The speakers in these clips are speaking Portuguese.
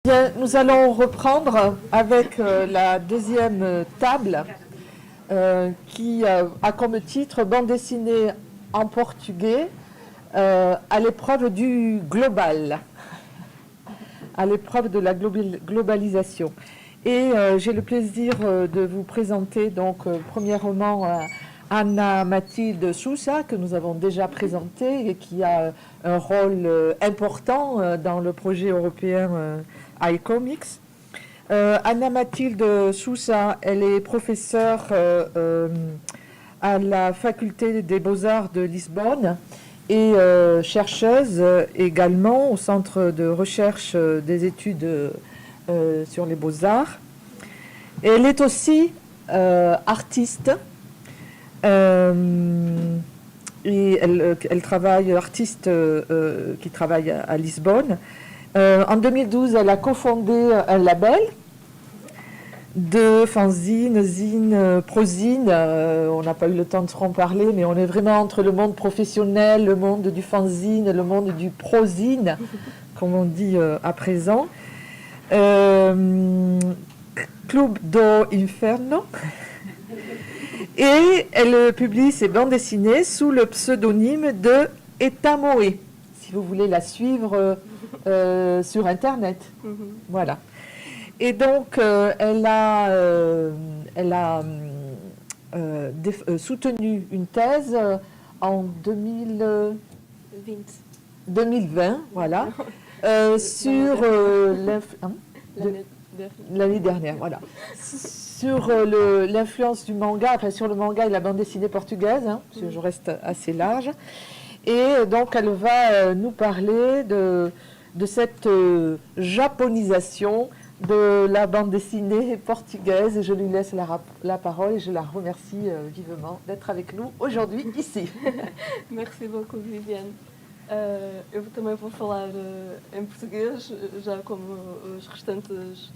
Bien, nous allons reprendre avec la deuxième table qui a comme titre bande dessinée en portugais à l'épreuve du global, à l'épreuve de la globalisation. Et j'ai le plaisir de vous présenter donc premièrement Anna Mathilde Sousa, que nous avons déjà présentée et qui a un rôle important dans le projet européen iComics. Anna Mathilde Sousa, elle est professeure à la faculté des Beaux-Arts de Lisbonne et chercheuse également au Centre de recherche des études sur les Beaux-Arts. Elle est aussi artiste et elle travaille, artiste qui travaille à Lisbonne. En 2012, elle a cofondé un label de fanzines, zines, prozines. On n'a pas eu le temps de se en parler, mais on est vraiment entre le monde professionnel, le monde du fanzine, le monde du prozine, comme on dit à présent. Club do Inferno. Et elle publie ses bandes dessinées sous le pseudonyme de Etamoé, si vous voulez la suivre sur Internet. Voilà. Et donc, elle a soutenu une thèse en 2020, voilà, sur l'année dernière, voilà, sur l'influence du manga, enfin sur le manga et la bande dessinée portugaise, hein, parce que je reste assez large. Et donc, elle va nous parler de cette japonisation de la bande dessinée portugaise. Et je lui laisse la parole et je la remercie vivement d'être avec nous aujourd'hui ici. Merci beaucoup, Viviane. Eu também vou falar em português, já como os restantes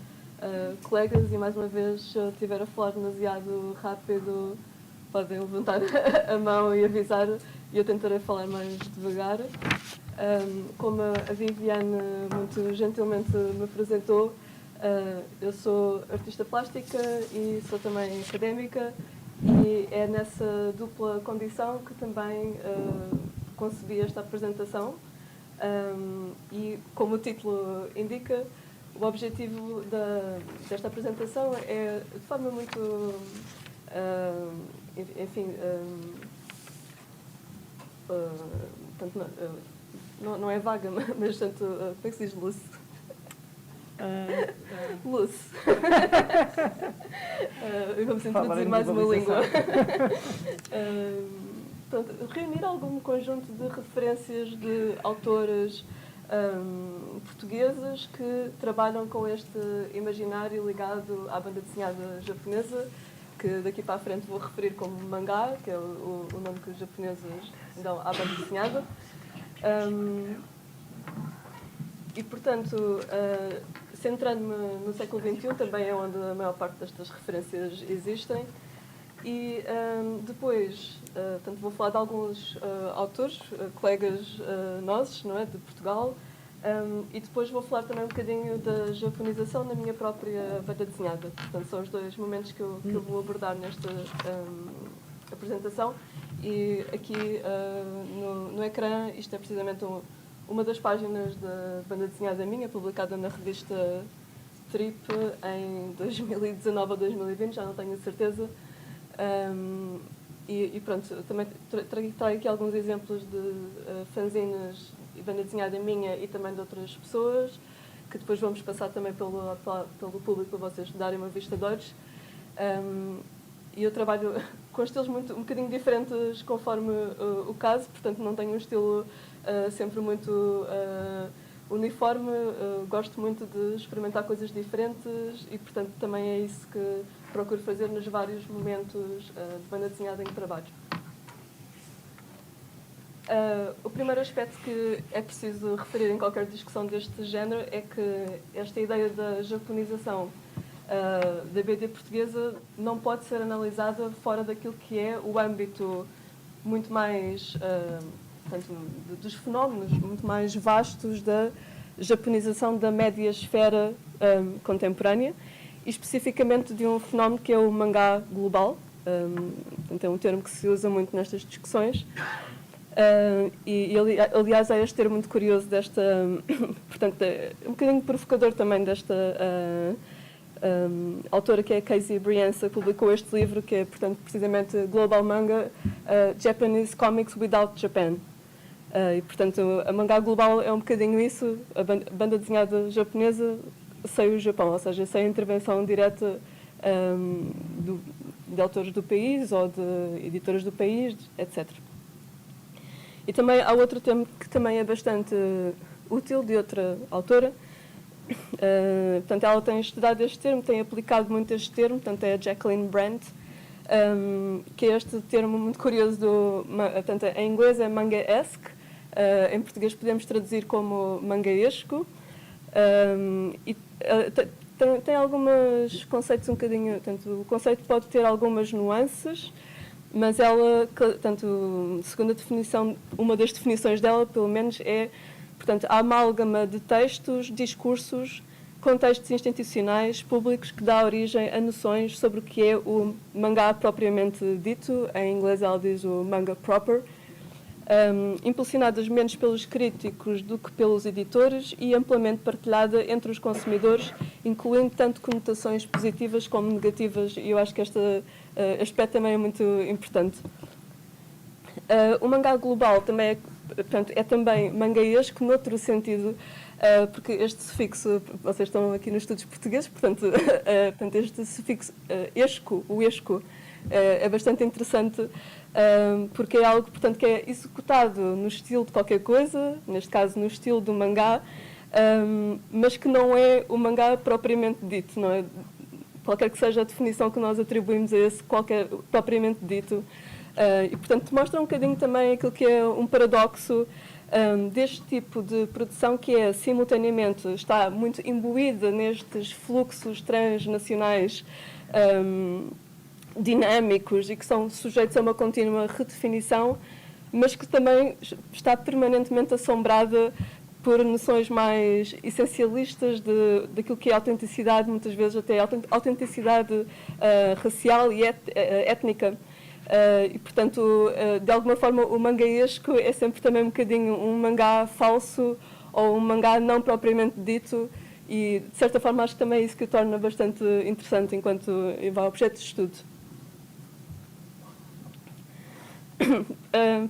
colegas, e mais uma vez, se eu estiver a falar demasiado rápido, podem levantar a mão e avisar, e eu tentarei falar mais devagar. Como a Viviane muito gentilmente me apresentou, eu sou artista plástica e sou também académica, e é nessa dupla condição que também concebi esta apresentação. E como o título indica, o objetivo desta apresentação é, de forma muito, enfim, tanto não é vaga, mas tanto, como é que se diz, luce? Luce. Vamos introduzir mais uma língua. Portanto, reunir algum conjunto de referências de autoras portuguesas que trabalham com este imaginário ligado à banda desenhada japonesa, que daqui para a frente vou referir como mangá, que é o nome que os japoneses dão à banda desenhada. E, portanto, centrando-me no século XXI, também é onde a maior parte destas referências existem. E depois, portanto, vou falar de alguns autores, colegas nossos, não é, de Portugal, e depois vou falar também um bocadinho da japonização na minha própria banda desenhada. Portanto, são os dois momentos que eu vou abordar nesta apresentação. E aqui no ecrã, isto é precisamente uma das páginas da banda desenhada minha, publicada na revista Trip em 2019 ou 2020, já não tenho a certeza. E pronto, também trago aqui alguns exemplos de fanzines e banda desenhada minha e também de outras pessoas, que depois vamos passar também pelo público para vocês darem uma vista de olhos. E eu trabalho com estilos um bocadinho diferentes conforme o caso, portanto não tenho um estilo sempre muito uniforme, gosto muito de experimentar coisas diferentes e, portanto, também é isso que procuro fazer nos vários momentos de banda desenhada em que trabalho. O primeiro aspecto que é preciso referir em qualquer discussão deste género é que esta ideia da japonização da BD portuguesa não pode ser analisada fora daquilo que é o âmbito muito mais, portanto, dos fenómenos muito mais vastos da japonização da média esfera contemporânea, e especificamente de um fenómeno que é o mangá global. Portanto, é um termo que se usa muito nestas discussões. Aliás, é este termo muito curioso desta, portanto, é um bocadinho provocador também desta autora, que é a Casey Brianza, que publicou este livro, que é, portanto, precisamente Global Manga, Japanese Comics Without Japan. E, portanto, a mangá global é um bocadinho isso, a banda desenhada japonesa sem o Japão, ou seja, sem a intervenção direta de autores do país ou de editoras do país, etc. E também há outro termo que também é bastante útil, de outra autora. Portanto, ela tem estudado este termo, tem aplicado muito este termo, portanto, é a Jacqueline Brandt, que é este termo muito curioso, portanto, em inglês é manga-esque, em português podemos traduzir como mangaesco, e tem alguns conceitos um bocadinho, portanto, o conceito pode ter algumas nuances, mas ela, tanto, segundo a definição, uma das definições dela, pelo menos, é, portanto, a amálgama de textos, discursos, contextos institucionais, públicos, que dá origem a noções sobre o que é o mangá propriamente dito. Em inglês ela diz o manga proper, impulsionadas menos pelos críticos do que pelos editores e amplamente partilhada entre os consumidores, incluindo tanto conotações positivas como negativas, e eu acho que este aspecto também é muito importante. O mangá global também é, portanto, é também mangaesco noutro sentido, porque este sufixo, vocês estão aqui nos estudos portugueses, portanto, este sufixo esco, o esco, é bastante interessante, porque é algo, portanto, que é executado no estilo de qualquer coisa, neste caso no estilo do mangá, mas que não é o mangá propriamente dito, não é? Qualquer que seja a definição que nós atribuímos a esse qualquer propriamente dito. E, portanto, mostra um bocadinho também aquilo que é um paradoxo deste tipo de produção, que é, simultaneamente, está muito imbuída nestes fluxos transnacionais dinâmicos e que são sujeitos a uma contínua redefinição, mas que também está permanentemente assombrada por noções mais essencialistas daquilo que é autenticidade, muitas vezes até autenticidade racial e étnica. E, portanto, de alguma forma, o mangaesco é sempre também um bocadinho um mangá falso ou um mangá não propriamente dito, e, de certa forma, acho que também é isso que o torna bastante interessante enquanto objeto de estudo.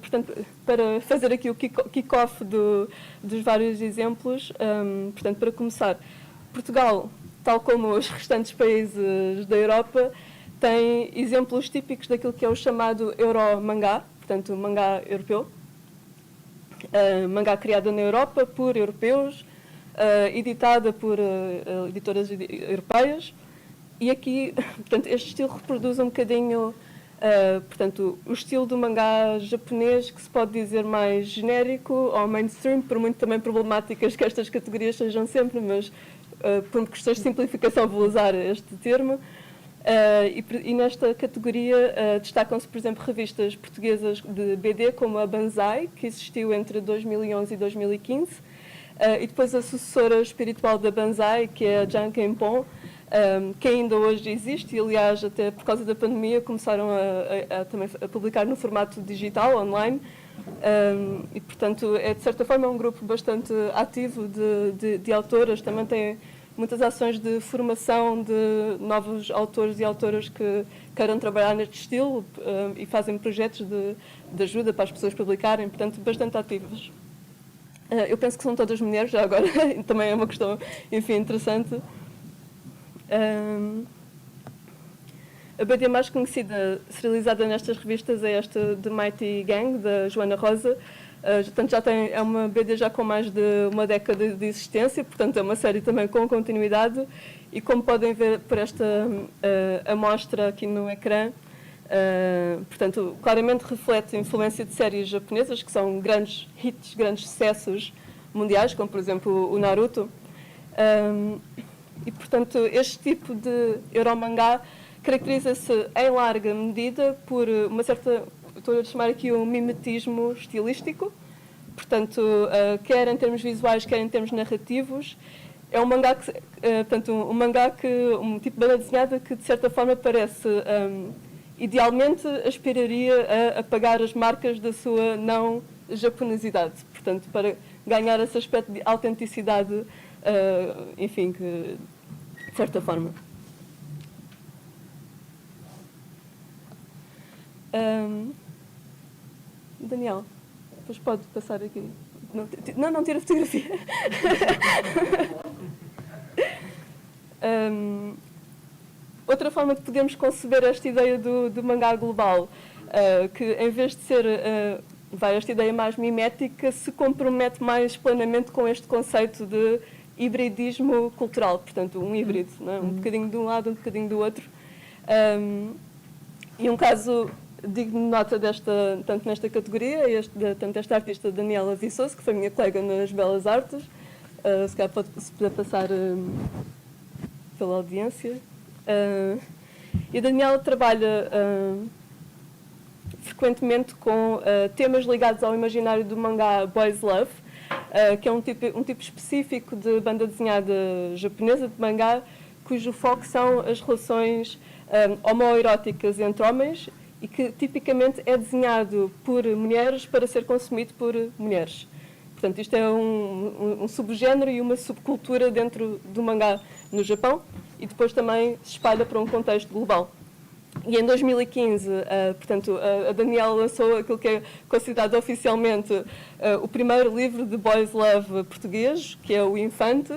Portanto, para fazer aqui o kick-off dos vários exemplos, portanto, para começar, Portugal, tal como os restantes países da Europa, tem exemplos típicos daquilo que é o chamado Euromangá, portanto, mangá europeu. Mangá criada na Europa por europeus, editada por editoras europeias, e aqui, portanto, este estilo reproduz um bocadinho, portanto, o estilo do mangá japonês, que se pode dizer mais genérico ou mainstream, por muito também problemáticas que estas categorias sejam sempre, mas por questões de simplificação vou usar este termo. E nesta categoria destacam-se, por exemplo, revistas portuguesas de BD, como a Banzai, que existiu entre 2011 e 2015, e depois a sucessora espiritual da Banzai, que é a Jankenpon, que ainda hoje existe, e aliás, até por causa da pandemia, começaram também a publicar no formato digital, online, e, portanto, é de certa forma um grupo bastante ativo de autoras. Também tem muitas ações de formação de novos autores e autoras que queiram trabalhar neste estilo, e fazem projetos de ajuda para as pessoas publicarem, portanto, bastante ativas. Eu penso que são todas mulheres, já agora, também é uma questão, enfim, interessante. A BD mais conhecida, serializada nestas revistas, é esta The Mighty Gang, da Joana Rosa, Portanto, é uma BD já com mais de uma década de existência, portanto é uma série também com continuidade, e como podem ver por esta amostra aqui no ecrã, portanto, claramente reflete a influência de séries japonesas, que são grandes hits, grandes sucessos mundiais, como por exemplo o Naruto. E portanto, este tipo de euromangá caracteriza-se em larga medida por uma certa, estou a chamar aqui um mimetismo estilístico, portanto, quer em termos visuais, quer em termos narrativos. É um mangá um tipo de banda desenhada que de certa forma parece idealmente aspiraria a apagar as marcas da sua não japonesidade, portanto, para ganhar esse aspecto de autenticidade, enfim, que, de certa forma. Daniel, depois pode passar aqui. Não tira a fotografia. Outra forma que podemos conceber esta ideia do mangá global, que em vez de ser esta ideia mais mimética, se compromete mais plenamente com este conceito de hibridismo cultural, portanto, um híbrido, não é? Um bocadinho de um lado, um bocadinho do outro. E um caso digno de nota tanto nesta categoria, tanto esta artista Daniela Viçoso, que foi minha colega nas Belas Artes, se calhar se puder passar pela audiência. E a Daniela trabalha frequentemente com temas ligados ao imaginário do mangá Boys Love, que é um tipo específico de banda desenhada japonesa, de mangá, cujo foco são as relações homoeróticas entre homens e que tipicamente é desenhado por mulheres para ser consumido por mulheres. Portanto, isto é um subgénero e uma subcultura dentro do mangá no Japão e depois também se espalha para um contexto global. E em 2015, portanto, a Daniela lançou aquilo que é considerado oficialmente o primeiro livro de Boys Love português, que é o Infante,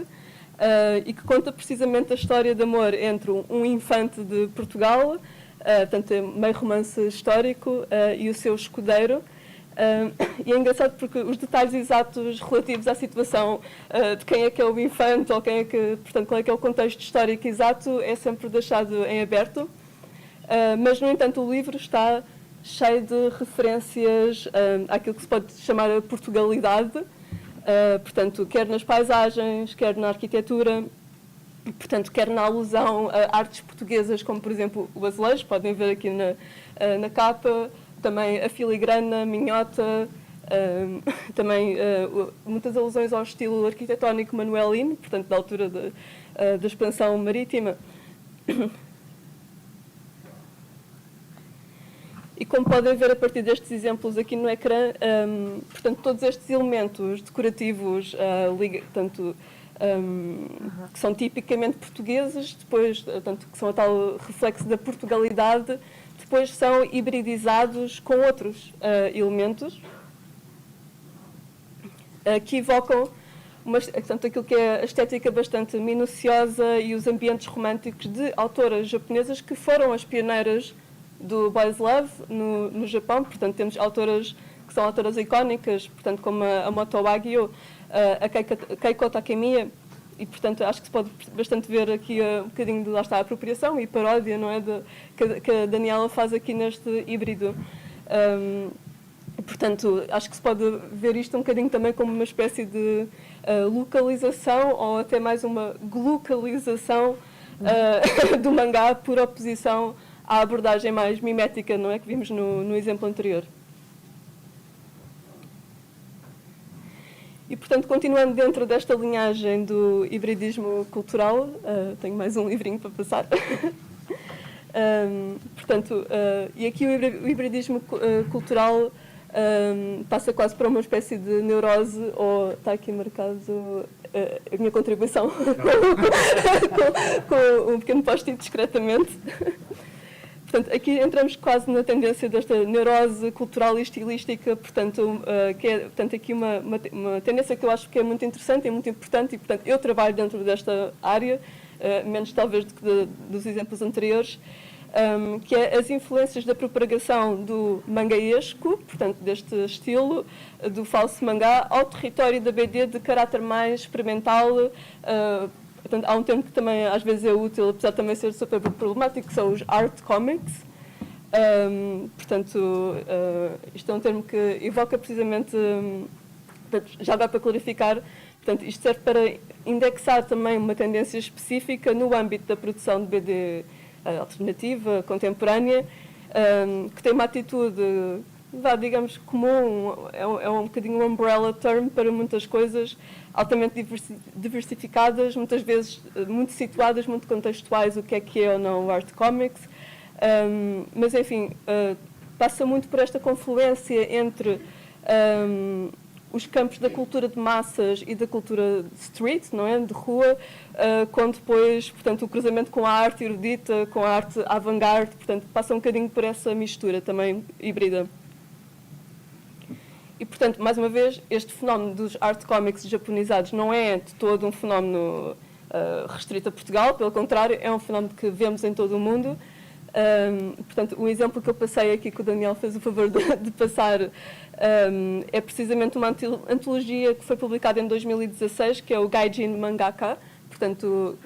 e que conta precisamente a história de amor entre um infante de Portugal, portanto, é meio romance histórico, e o seu escudeiro. E é engraçado porque os detalhes exatos relativos à situação de quem é que é o infante, ou portanto, qual é que é o contexto histórico exato, é sempre deixado em aberto. Mas, no entanto, o livro está cheio de referências àquilo que se pode chamar a Portugalidade, portanto, quer nas paisagens, quer na arquitetura, portanto, quer na alusão a artes portuguesas, como, por exemplo, o azulejo, podem ver aqui na capa, também a filigrana, minhota, também muitas alusões ao estilo arquitetónico manuelino, portanto, da altura da expansão marítima. E como podem ver a partir destes exemplos aqui no ecrã, portanto, todos estes elementos decorativos, que são tipicamente portugueses, depois, tanto que são a tal reflexo da Portugalidade, depois são hibridizados com outros elementos que evocam portanto, aquilo que é a estética bastante minuciosa e os ambientes românticos de autoras japonesas que foram as pioneiras do Boys Love no Japão. Portanto, temos autoras que são autoras icónicas, portanto, como a Moto Baguio, a Keiko Takemiya, e, portanto, acho que se pode bastante ver aqui um bocadinho de, lá está, a apropriação e paródia, não é, que a Daniela faz aqui neste híbrido. Portanto, acho que se pode ver isto um bocadinho também como uma espécie de localização ou até mais uma glocalização do mangá por oposição à abordagem mais mimética, não é, que vimos no exemplo anterior. E, portanto, continuando dentro desta linhagem do hibridismo cultural, tenho mais um livrinho para passar. E aqui o hibridismo cultural passa quase para uma espécie de neurose, ou está aqui marcado a minha contribuição com um pequeno post-it discretamente. Portanto, aqui entramos quase na tendência desta neurose cultural e estilística, portanto, que é aqui uma tendência que eu acho que é muito interessante e muito importante, e, portanto, eu trabalho dentro desta área, menos talvez do que dos exemplos anteriores, que é as influências da propagação do mangaesco, portanto, deste estilo, do falso mangá, ao território da BD de caráter mais experimental. Portanto, há um termo que também às vezes é útil, apesar de também ser super problemático, que são os art comics. Portanto, isto é um termo que evoca precisamente, já dá para clarificar, portanto, isto serve para indexar também uma tendência específica no âmbito da produção de BD alternativa, contemporânea, que tem uma atitude, digamos, comum, é um bocadinho um umbrella term para muitas coisas, altamente diversificadas, muitas vezes muito situadas, muito contextuais, o que é ou não o art comics, mas enfim, passa muito por esta confluência entre os campos da cultura de massas e da cultura de street, não é? De rua, com depois, portanto, o cruzamento com a arte erudita, com a arte avant-garde, portanto, passa um bocadinho por essa mistura também híbrida. E, portanto, mais uma vez, este fenómeno dos art comics japonizados não é de todo um fenómeno restrito a Portugal, pelo contrário, é um fenómeno que vemos em todo o mundo. Portanto, o exemplo que eu passei aqui, que o Daniel fez o favor de passar, é precisamente uma antologia que foi publicada em 2016, que é o Gaijin Mangaka, portanto,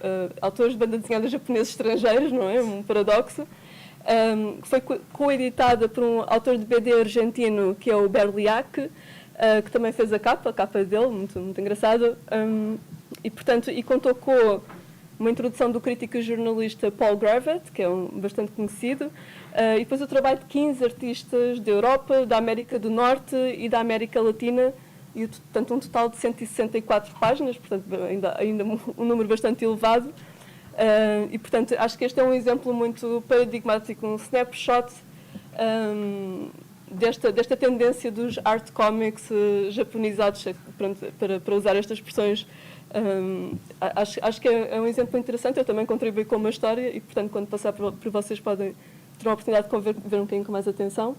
autores de banda desenhada japoneses estrangeiros, não é? Um paradoxo. Que foi coeditada por um autor de BD argentino, que é o Berliak, que também fez a capa dele, muito, muito engraçada, e, portanto, contou com uma introdução do crítico e jornalista Paul Gravett, que é bastante conhecido, e depois o trabalho de 15 artistas da Europa, da América do Norte e da América Latina, e portanto um total de 164 páginas, portanto ainda um número bastante elevado. E, portanto, acho que este é um exemplo muito paradigmático, um snapshot desta tendência dos art comics japonizados, para usar estas expressões. Acho que é um exemplo interessante. Eu também contribuí com uma história e, portanto, quando passar por vocês podem ter uma oportunidade de ver um bocadinho com mais atenção.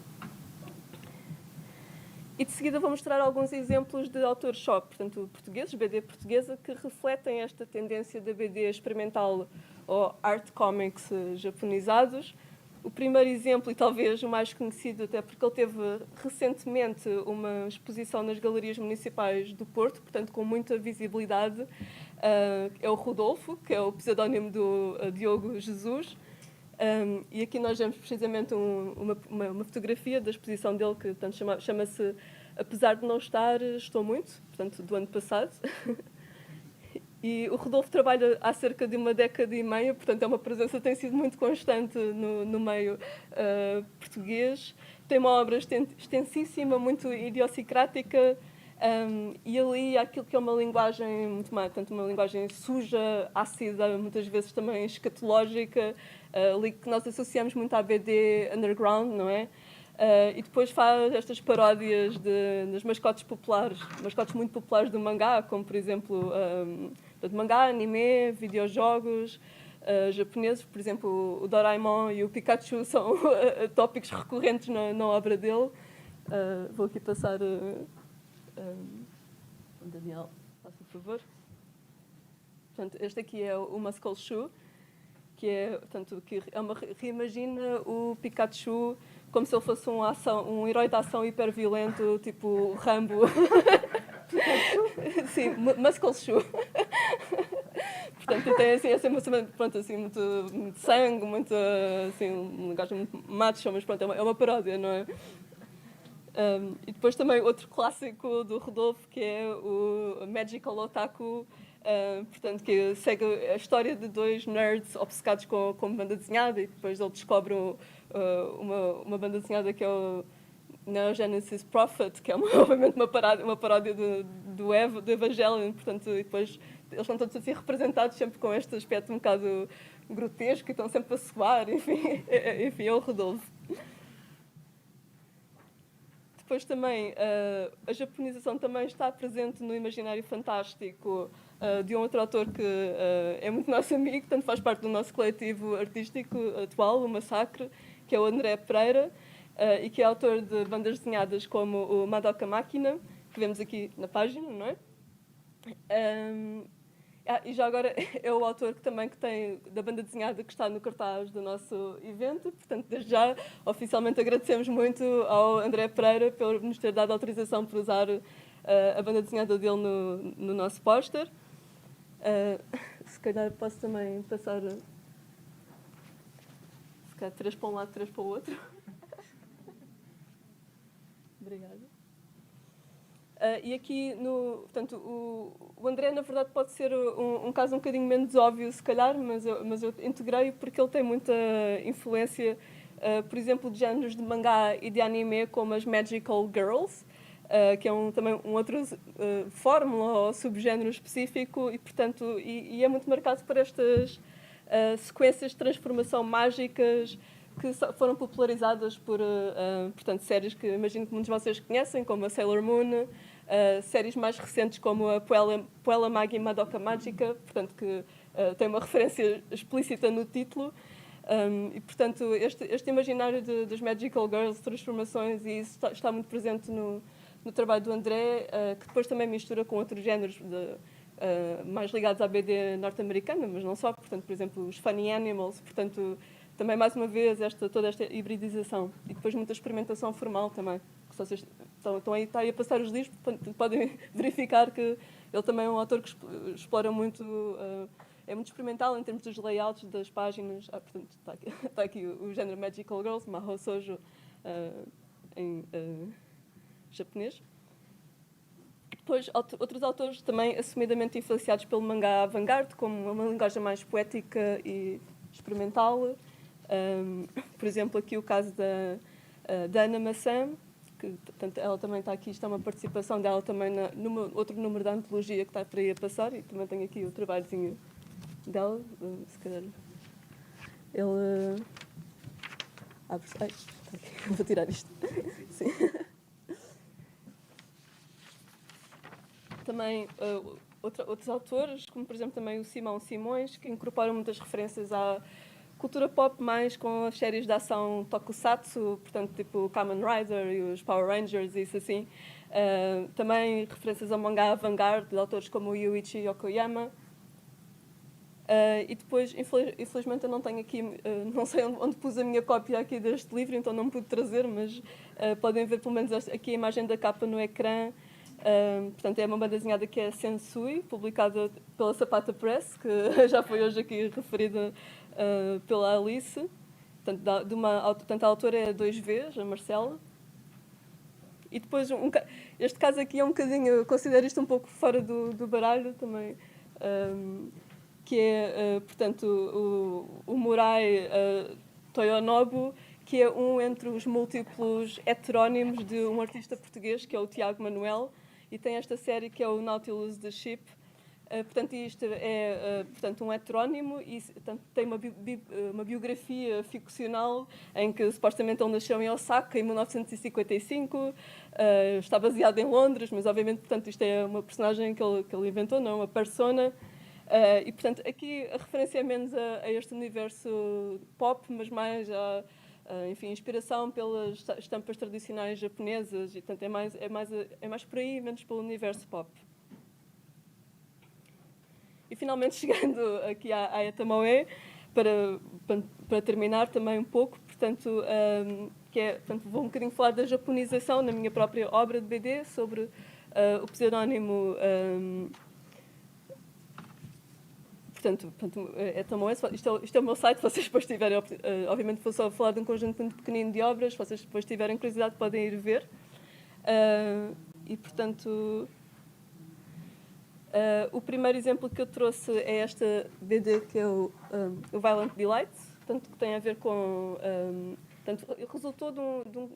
E de seguida vou mostrar alguns exemplos de autores shop, portanto, portugueses, BD portuguesa, que refletem esta tendência da BD experimental ou art comics japonizados. O primeiro exemplo, e talvez o mais conhecido, até porque ele teve recentemente uma exposição nas galerias municipais do Porto, portanto, com muita visibilidade, é o Rodolfo, que é o pseudónimo do Diogo Jesus. E aqui nós vemos precisamente uma fotografia da exposição dele, que chama-se Apesar de Não Estar, Estou Muito, portanto, do ano passado. E o Rodolfo trabalha há cerca de uma década e meia, portanto, é uma presença que tem sido muito constante no meio português. Tem uma obra extensíssima, muito idiosincrática, e ali há aquilo que é uma linguagem muito mais, portanto, uma linguagem suja, ácida, muitas vezes também escatológica, ali que nós associamos muito à BD underground, não é? E depois faz estas paródias das mascotes populares, mascotes muito populares do mangá, como por exemplo de mangá, anime, videojogos japoneses, por exemplo o Doraemon e o Pikachu são tópicos recorrentes na obra dele. Vou aqui passar Daniel, faça por favor. Portanto, este aqui é o Muscle Shoe, que reimagina o Pikachu como se ele fosse um herói de ação hiperviolento, tipo Rambo. Sim, Muscle Shoe. Portanto, tem assim, pronto, assim, muito sangue, muito, assim, um linguagem muito macho, mas pronto, é uma paródia, não é? E depois também outro clássico do Rodolfo, que é o Magical Otaku, portanto, que segue a história de dois nerds obcecados com banda desenhada, e depois ele descobre uma banda desenhada que é o Neo Genesis Prophet, que é obviamente uma paródia do Evangelion, portanto, e depois eles estão todos assim representados sempre com este aspecto um bocado grotesco e estão sempre a suar, enfim, é o Rodolfo. Depois também, a japonização também está presente no imaginário fantástico de um outro autor que é muito nosso amigo, portanto faz parte do nosso coletivo artístico atual, o Massacre, que é o André Pereira, e que é autor de bandas desenhadas como o Madoka Máquina, que vemos aqui na página, não é? E já agora é o autor que tem da banda desenhada que está no cartaz do nosso evento, portanto, desde já, oficialmente agradecemos muito ao André Pereira por nos ter dado autorização para usar a banda desenhada dele no nosso póster. Se calhar posso também passar, se calhar 3 para um lado, 3 para o outro. Obrigada. E aqui, portanto, o André, na verdade, pode ser um caso um bocadinho menos óbvio, se calhar, mas eu integrei porque ele tem muita influência, por exemplo, de géneros de mangá e de anime, como as Magical Girls, que é também um outro fórmula ou subgénero específico, e, portanto, e é muito marcado por estas sequências de transformação mágicas que foram popularizadas por portanto, séries que imagino que muitos de vocês conhecem, como a Sailor Moon, séries mais recentes como a Puella Magi Madoka Mágica, portanto, que tem uma referência explícita no título. E, portanto, este imaginário das Magical Girls, transformações, e isso está muito presente no trabalho do André, que depois também mistura com outros géneros mais ligados à BD norte-americana, mas não só, portanto, por exemplo, os Funny Animals, portanto, também mais uma vez toda esta hibridização e depois muita experimentação formal também. Se vocês está aí a passar os livros, podem verificar que ele também é um autor que explora muito, é muito experimental em termos dos layouts das páginas. Portanto, está aqui o género Magical Girls, Mahou Shoujo em japonês. Depois, outros autores também assumidamente influenciados pelo mangá avant-garde, como uma linguagem mais poética e experimental. Por exemplo, aqui o caso da Ana Maçã, que portanto, ela também está aqui, está uma participação dela também num outro número da antologia que está por aí a passar, e também tenho aqui o trabalhozinho dela, se calhar ele abre-se. Ai, está aqui. Vou tirar isto. Sim. Também outros autores, como por exemplo também o Simão Simões, que incorporam muitas referências à cultura pop mais com as séries de ação tokusatsu, portanto tipo Kamen Rider e os Power Rangers e isso assim. Também referências ao mangá avant-garde de autores como o Yuichi Yokoyama. E depois, infelizmente eu não tenho aqui, não sei onde pus a minha cópia aqui deste livro, então não pude trazer, mas podem ver pelo menos aqui a imagem da capa no ecrã. Portanto, é uma banda desenhada que é Sensui, publicada pela Zapata Press, que já foi hoje aqui referida pela Alice. Portanto, a autora é 2Vs, a Marcela. E depois, este caso aqui é um bocadinho, eu considero isto um pouco fora do baralho também, que é, portanto, o Murai Toyonobu, que é um entre os múltiplos heterónimos de um artista português, que é o Tiago Manuel, e tem esta série que é o Nautilus the Ship. Portanto, isto é portanto, um heterónimo e portanto, tem uma biografia ficcional em que supostamente ele nasceu em Osaka em 1955, está baseado em Londres, mas obviamente portanto, isto é uma personagem que ele inventou, não uma persona. E portanto, aqui a referência é menos a este universo pop, mas mais a enfim, inspiração pelas estampas tradicionais japonesas, e portanto é mais por aí, menos pelo universo pop. E finalmente chegando aqui à Ayatamoe, para terminar também um pouco, portanto, portanto, vou um bocadinho falar da japonização na minha própria obra de BD, sobre o pseudónimo portanto, isto é o meu site, se vocês depois tiverem, obviamente vou só falar de um conjunto muito pequenino de obras, se vocês depois tiverem curiosidade podem ir ver. E, portanto, o primeiro exemplo que eu trouxe é esta BD, que é o Violent Delight, portanto, que tem a ver com... portanto, resultou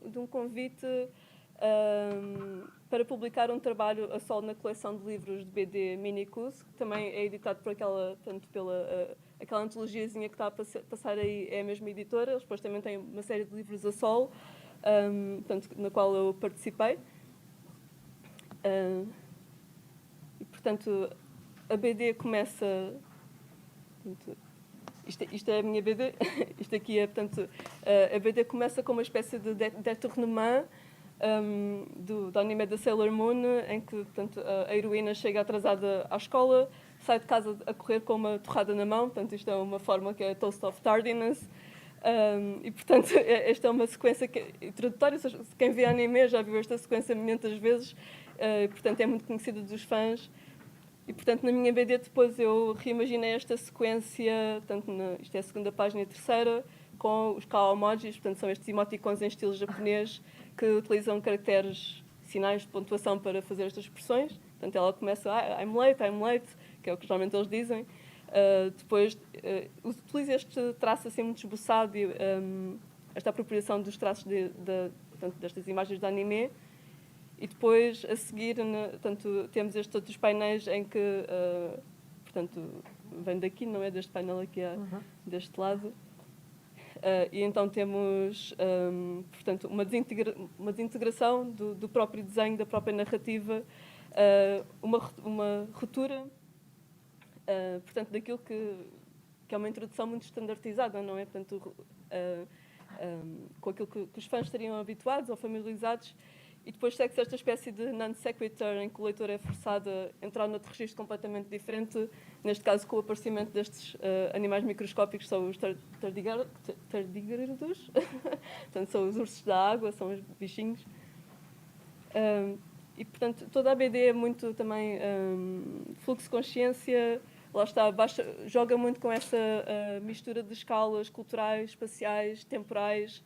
de um convite para publicar um trabalho a solo na coleção de livros de BD Minicus, que também é editado por aquela antologiazinha que está a passar aí, é a mesma editora. Eles depois também têm uma série de livros a solo, portanto, na qual eu participei. E, portanto, a BD começa... Portanto, isto é a minha BD. Isto aqui é, portanto, a BD começa com uma espécie de détournement do anime da Sailor Moon, em que portanto, a heroína chega atrasada à escola, sai de casa a correr com uma torrada na mão, portanto isto é uma forma que é Toast of Tardiness. E portanto esta é uma sequência introdutória, quem vê anime já viu esta sequência muitas vezes, e portanto é muito conhecida dos fãs. E, portanto, na minha BD depois eu reimaginei esta sequência, portanto, isto é a segunda página e a terceira, com os kawa-emojis, portanto, são estes emoticons em estilo japonês que utilizam caracteres, sinais de pontuação para fazer estas expressões. Portanto, ela começa, I'm late, que é o que geralmente eles dizem. Depois, utiliza este traço assim muito esboçado, e esta apropriação dos traços portanto, destas imagens de anime. E depois, a seguir, portanto, temos estes outros painéis em que, portanto, vem daqui, não é deste painel aqui, deste lado. E então temos, portanto, uma desintegração do próprio desenho, da própria narrativa, uma ruptura, portanto, daquilo que é uma introdução muito standardizada, não é? Portanto, com aquilo que os fãs estariam habituados ou familiarizados. E depois segue-se esta espécie de non-sequitur, em que o leitor é forçado a entrar noutro registro completamente diferente, neste caso com o aparecimento destes animais microscópicos, são os tardígrados, portanto, são os ursos da água, são os bichinhos. E, portanto, toda a BD é muito também fluxo de consciência, lá está, joga muito com essa mistura de escalas culturais, espaciais, temporais,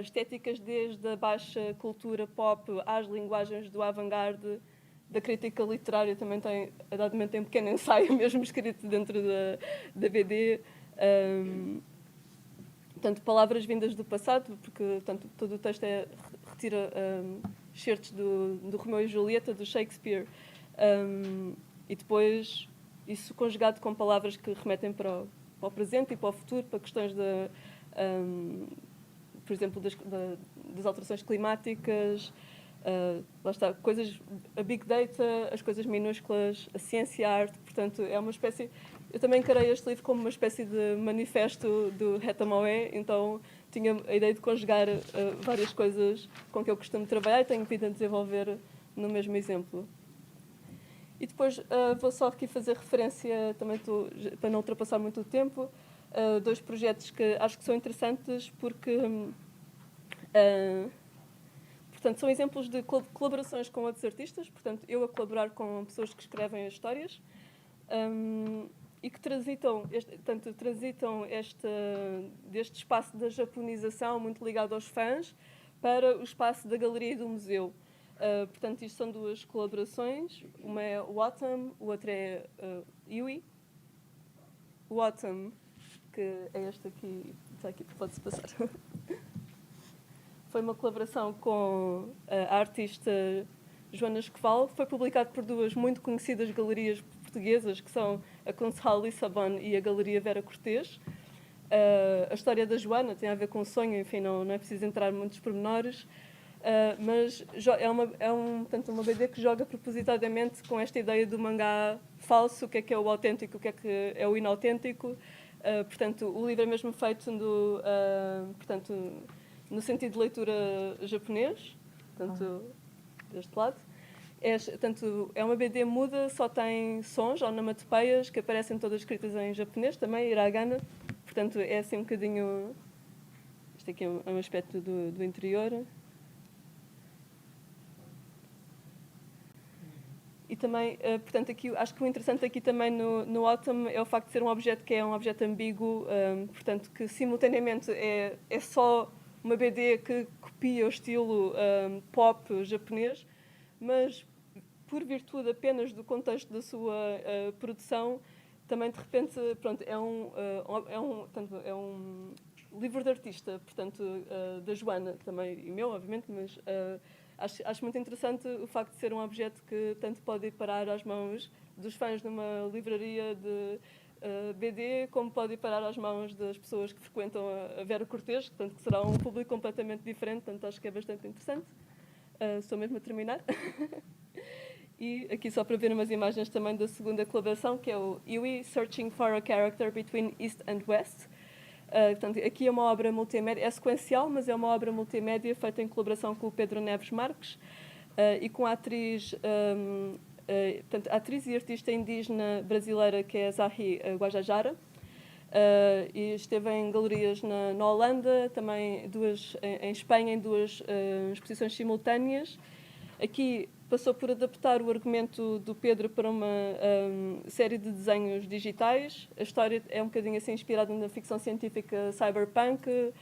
estéticas, desde a baixa cultura pop às linguagens do avant-garde, da crítica literária. Também tem, a dado momento, tem um pequeno ensaio mesmo escrito dentro da BD. Portanto, palavras vindas do passado, porque portanto, todo o texto retira excertos do Romeu e Julieta, do Shakespeare, e depois isso conjugado com palavras que remetem para o presente e para o futuro, para questões de por exemplo, das alterações climáticas, lá está, coisas, a big data, as coisas minúsculas, a ciência, a arte. Portanto, é uma espécie... Eu também encarei este livro como uma espécie de manifesto do Heta Moé, então tinha a ideia de conjugar várias coisas com que eu costumo trabalhar e tenho vindo a desenvolver no mesmo exemplo. E depois vou só aqui fazer referência, também para não ultrapassar muito o tempo, dois projetos que acho que são interessantes porque portanto, são exemplos de colaborações com outros artistas, portanto, eu a colaborar com pessoas que escrevem as histórias e que transitam deste espaço da japonização, muito ligado aos fãs, para o espaço da galeria e do museu. Portanto, isto são duas colaborações, uma é o Autumn, o outro é Yui. O Autumn, que é este aqui, está aqui, pode-se passar. Foi uma colaboração com a artista Joana Escoval. Foi publicado por duas muito conhecidas galerias portuguesas, que são a Concejal Lissabon e a Galeria Vera Cortês. A história da Joana tem a ver com o sonho, enfim, não é preciso entrar em muitos pormenores, mas portanto, uma BD que joga propositadamente com esta ideia do mangá falso, o que é o autêntico, o que é o inautêntico. Portanto, o livro é mesmo feito no sentido de leitura japonês, portanto, deste lado. É uma BD muda, só tem sons, onomatopeias, que aparecem todas escritas em japonês, também, hiragana. Portanto, é assim um bocadinho... Isto aqui é um aspecto do interior. E também, portanto, aqui, acho que o interessante aqui também no Autumn é o facto de ser um objeto que é um objeto ambíguo, portanto, que simultaneamente é só uma BD que copia o estilo pop japonês, mas por virtude apenas do contexto da sua produção, também de repente, pronto, é um livro de artista, portanto, da Joana também, e meu, obviamente, mas acho muito interessante o facto de ser um objeto que tanto pode ir parar às mãos dos fãs numa livraria de BD, como pode ir parar às mãos das pessoas que frequentam a Vera Cortês, portanto, que será um público completamente diferente, portanto, acho que é bastante interessante. Estou mesmo a terminar. E aqui só para ver umas imagens também da segunda colaboração, que é o Yui, Searching for a Character Between East and West. Portanto, aqui é uma obra multimédia, é sequencial, mas é uma obra multimédia feita em colaboração com o Pedro Neves Marques e com a atriz portanto, a atriz e artista indígena brasileira que é a Zahi Guajajara. E esteve em galerias na Holanda, também em Espanha, em duas exposições simultâneas. Aqui passou por adaptar o argumento do Pedro para uma série de desenhos digitais. A história é um bocadinho assim inspirada na ficção científica cyberpunk.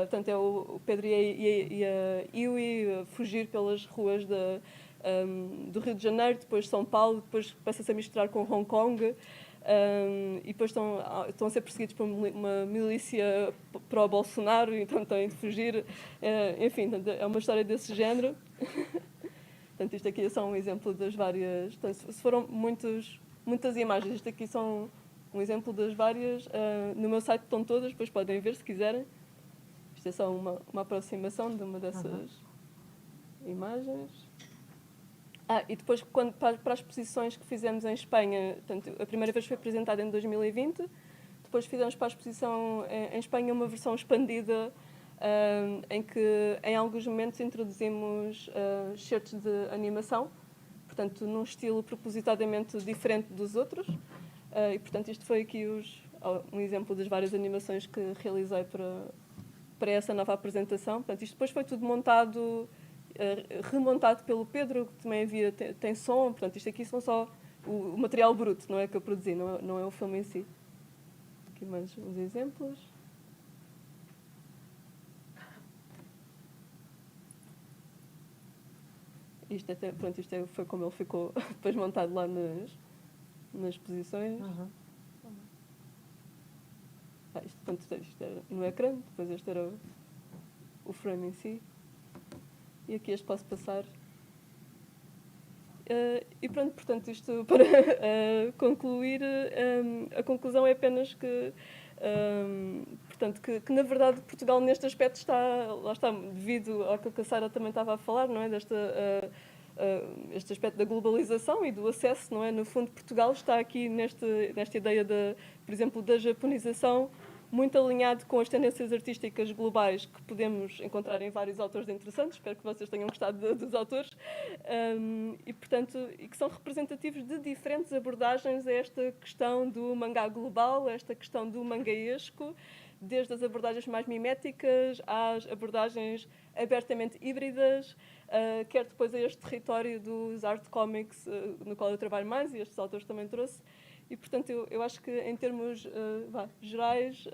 Portanto, é o Pedro e a Iwi a fugir pelas ruas do Rio de Janeiro, depois São Paulo, depois passa-se a misturar com Hong Kong. E depois estão a ser perseguidos por uma milícia pró-Bolsonaro, então têm de fugir. Enfim, é uma história desse género. Portanto, isto aqui é só um exemplo das várias... Portanto, se foram muitas imagens, isto aqui são um exemplo das várias. No meu site estão todas, depois podem ver se quiserem. Isto é só uma aproximação de uma dessas imagens. E depois, para as exposições que fizemos em Espanha, portanto, a primeira vez foi apresentada em 2020, depois fizemos para a exposição em Espanha uma versão expandida, em que em alguns momentos introduzimos certos de animação, portanto, num estilo propositadamente diferente dos outros. E, portanto, isto foi aqui um exemplo das várias animações que realizei para essa nova apresentação. Portanto, isto depois foi tudo remontado pelo Pedro, que também tem som. Portanto, isto aqui são só o material bruto, não é, que eu produzi, não é o filme em si. Aqui mais uns exemplos. Isto foi como ele ficou depois montado lá nas exposições. Isto era no ecrã, depois este era o frame em si. E aqui este posso passar. E pronto, portanto, isto para concluir, a conclusão é apenas que, portanto, que na verdade Portugal neste aspecto lá está, devido ao que a Sara também estava a falar, não é? Este aspecto da globalização e do acesso, não é? No fundo, Portugal está aqui nesta ideia, por exemplo, da japonização, muito alinhado com as tendências artísticas globais que podemos encontrar em vários autores interessantes. Espero que vocês tenham gostado dos autores. E, portanto, que são representativos de diferentes abordagens a esta questão do mangá global, a esta questão do mangaesco, desde as abordagens mais miméticas às abordagens abertamente híbridas, quer depois a este território dos art comics, no qual eu trabalho mais, e estes autores também trouxe. E, portanto, eu acho que, em termos gerais,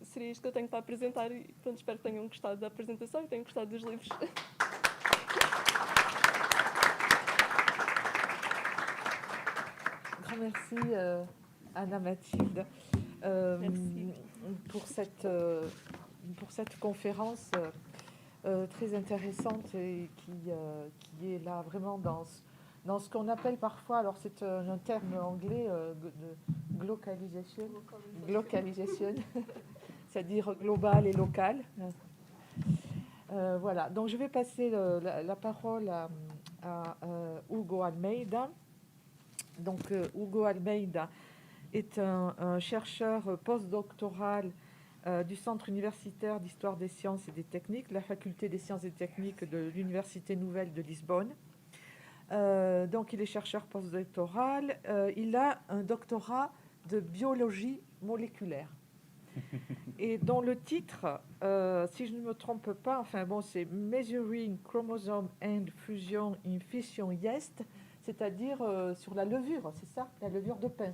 seria isto que eu tenho para apresentar. E, pronto, espero que tenham gostado da apresentação e tenham gostado dos livros. Grand merci, Anna Mathilde, pour cette conférence très intéressante et qui est là vraiment dans ce qu'on appelle parfois, alors c'est un terme anglais de glocalisation, c'est-à-dire global et local. Voilà, donc je vais passer la parole à Hugo Almeida. Donc Hugo Almeida est un chercheur postdoctoral du Centre universitaire d'histoire des sciences et des techniques, la faculté des sciences et techniques de l'Université nouvelle de Lisbonne. Donc il est chercheur postdoctoral. Il a un doctorat de biologie moléculaire. Et dont le titre, si je ne me trompe pas, enfin bon, c'est Measuring Chromosome and Fusion in Fission Yeast, c'est-à-dire sur la levure, c'est ça? La levure de pain?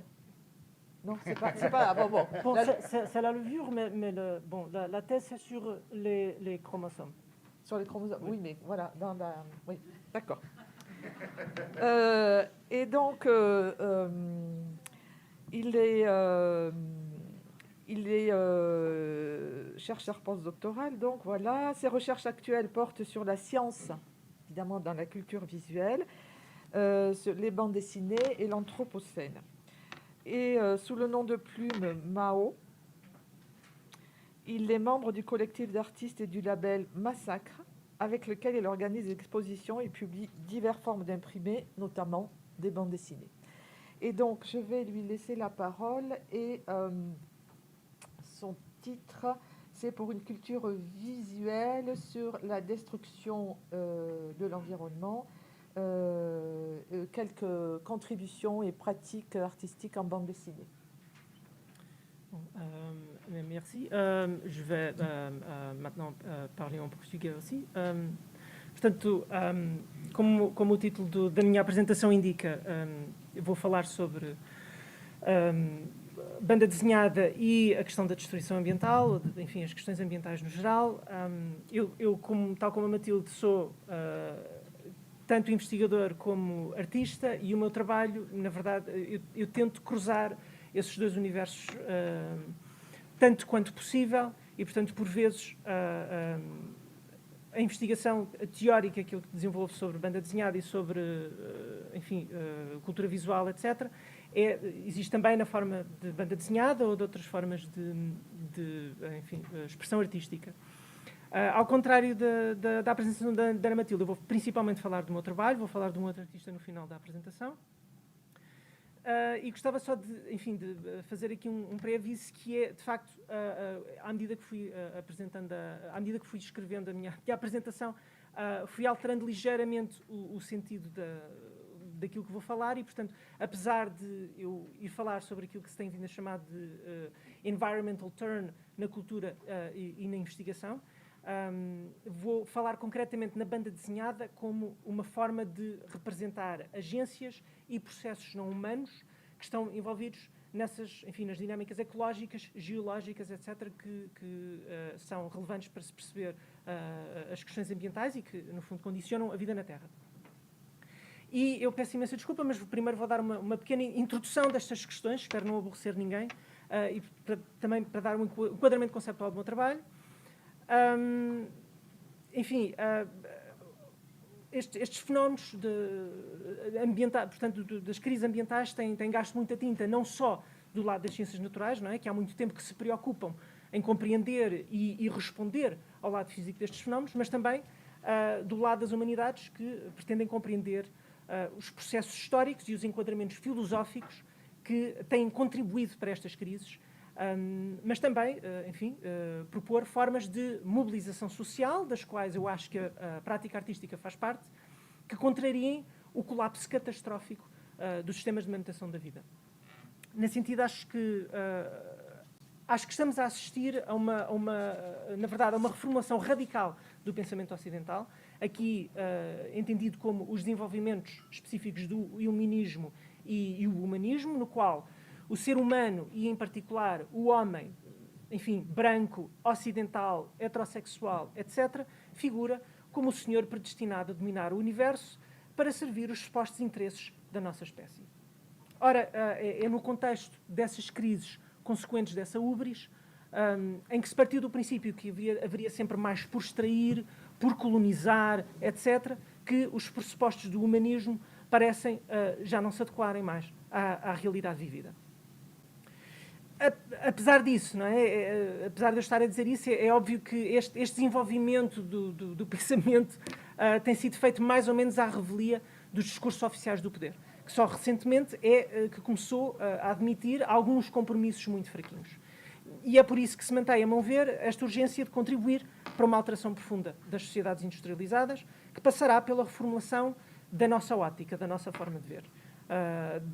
Non, c'est pas bon. C'est la levure, mais la thèse, c'est sur les chromosomes. Sur les chromosomes, oui, mais voilà, oui, d'accord. Et donc, il est chercheur postdoctoral, donc voilà. Ses recherches actuelles portent sur la science, évidemment dans la culture visuelle, sur les bandes dessinées et l'anthropocène. Et sous le nom de plume Mao, il est membre du collectif d'artistes et du label Massacre, avec lequel il organise des expositions et publie diverses formes d'imprimés, notamment des bandes dessinées. Et donc, je vais lui laisser la parole. Et son titre, c'est pour une culture visuelle sur la destruction de l'environnement, quelques contributions et pratiques artistiques en bande dessinée. Bon, merci. Je vais maintenant parler en português aussi. Portanto, como o título da minha apresentação indica, eu vou falar sobre banda desenhada e a questão da destruição ambiental, enfim, as questões ambientais no geral. Eu tal como a Matilde, sou tanto investigador como artista, e o meu trabalho, na verdade, eu tento cruzar esses dois universos tanto quanto possível, e, portanto, por vezes, a investigação teórica que eu desenvolvo sobre banda desenhada e sobre, enfim, cultura visual, etc., existe também na forma de banda desenhada ou de outras formas de enfim, expressão artística. Ao contrário da apresentação da Ana Matilde, eu vou principalmente falar do meu trabalho, vou falar de um outro artista no final da apresentação. E gostava só de fazer aqui um pré-aviso, que é, de facto, à medida que fui apresentando, à medida que fui escrevendo a minha apresentação, fui alterando ligeiramente o sentido daquilo que vou falar, e, portanto, apesar de eu ir falar sobre aquilo que se tem vindo a chamar de environmental turn na cultura e na investigação, vou falar concretamente na banda desenhada como uma forma de representar agências e processos não humanos que estão envolvidos nessas, enfim, nas dinâmicas ecológicas, geológicas, etc., que são relevantes para se perceber as questões ambientais e que, no fundo, condicionam a vida na Terra. E eu peço imensa desculpa, mas primeiro vou dar uma pequena introdução destas questões, espero não aborrecer ninguém, e também para dar um enquadramento conceptual do meu trabalho. Enfim, estes fenómenos portanto, das crises ambientais têm gasto muita tinta, não só do lado das ciências naturais, não é? Que há muito tempo que se preocupam em compreender e responder ao lado físico destes fenómenos, mas também do lado das humanidades, que pretendem compreender os processos históricos e os enquadramentos filosóficos que têm contribuído para estas crises, mas também, enfim, propor formas de mobilização social, das quais eu acho que a prática artística faz parte, que contrariem o colapso catastrófico dos sistemas de manutenção da vida. Nesse sentido, acho que estamos a assistir na verdade, a uma reformulação radical do pensamento ocidental, aqui entendido como os desenvolvimentos específicos do iluminismo e o humanismo, no qual o ser humano, e em particular o homem, enfim, branco, ocidental, heterossexual, etc., figura como o senhor predestinado a dominar o universo para servir os supostos interesses da nossa espécie. Ora, é no contexto dessas crises consequentes dessa hubris, em que se partiu do princípio que haveria sempre mais por extrair, por colonizar, etc., que os pressupostos do humanismo parecem já não se adequarem mais à realidade vivida. Apesar disso, não é? Apesar de eu estar a dizer isso, é óbvio que este desenvolvimento do pensamento tem sido feito mais ou menos à revelia dos discursos oficiais do poder, que só recentemente que começou a admitir alguns compromissos muito fraquinhos. E é por isso que se mantém, a meu ver, esta urgência de contribuir para uma alteração profunda das sociedades industrializadas, que passará pela reformulação da nossa ótica, da nossa forma de ver,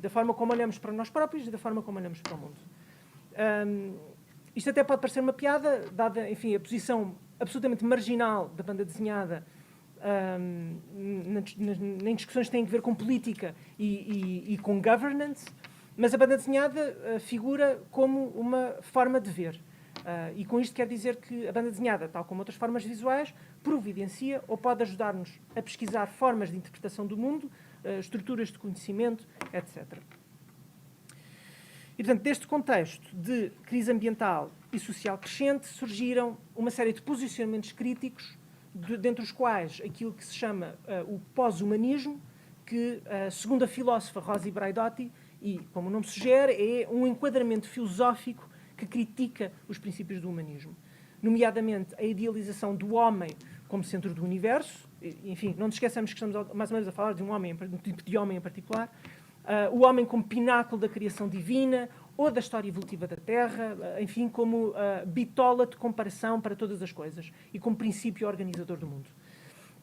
da forma como olhamos para nós próprios e da forma como olhamos para o mundo. Isto até pode parecer uma piada, dada, enfim, a posição absolutamente marginal da banda desenhada em discussões que têm a ver com política e com governance, mas a banda desenhada figura como uma forma de ver. E com isto quer dizer que a banda desenhada, tal como outras formas visuais, providencia ou pode ajudar-nos a pesquisar formas de interpretação do mundo, estruturas de conhecimento, etc. E, portanto, deste contexto de crise ambiental e social crescente, surgiram uma série de posicionamentos críticos, dentre os quais aquilo que se chama o pós-humanismo, que, segundo a filósofa Rosi Braidotti, e como o nome sugere, é um enquadramento filosófico que critica os princípios do humanismo, nomeadamente a idealização do homem como centro do universo. Enfim, não nos esqueçamos que estamos mais ou menos a falar de um tipo de homem em particular, o homem como pináculo da criação divina ou da história evolutiva da Terra, enfim, como bitola de comparação para todas as coisas e como princípio organizador do mundo.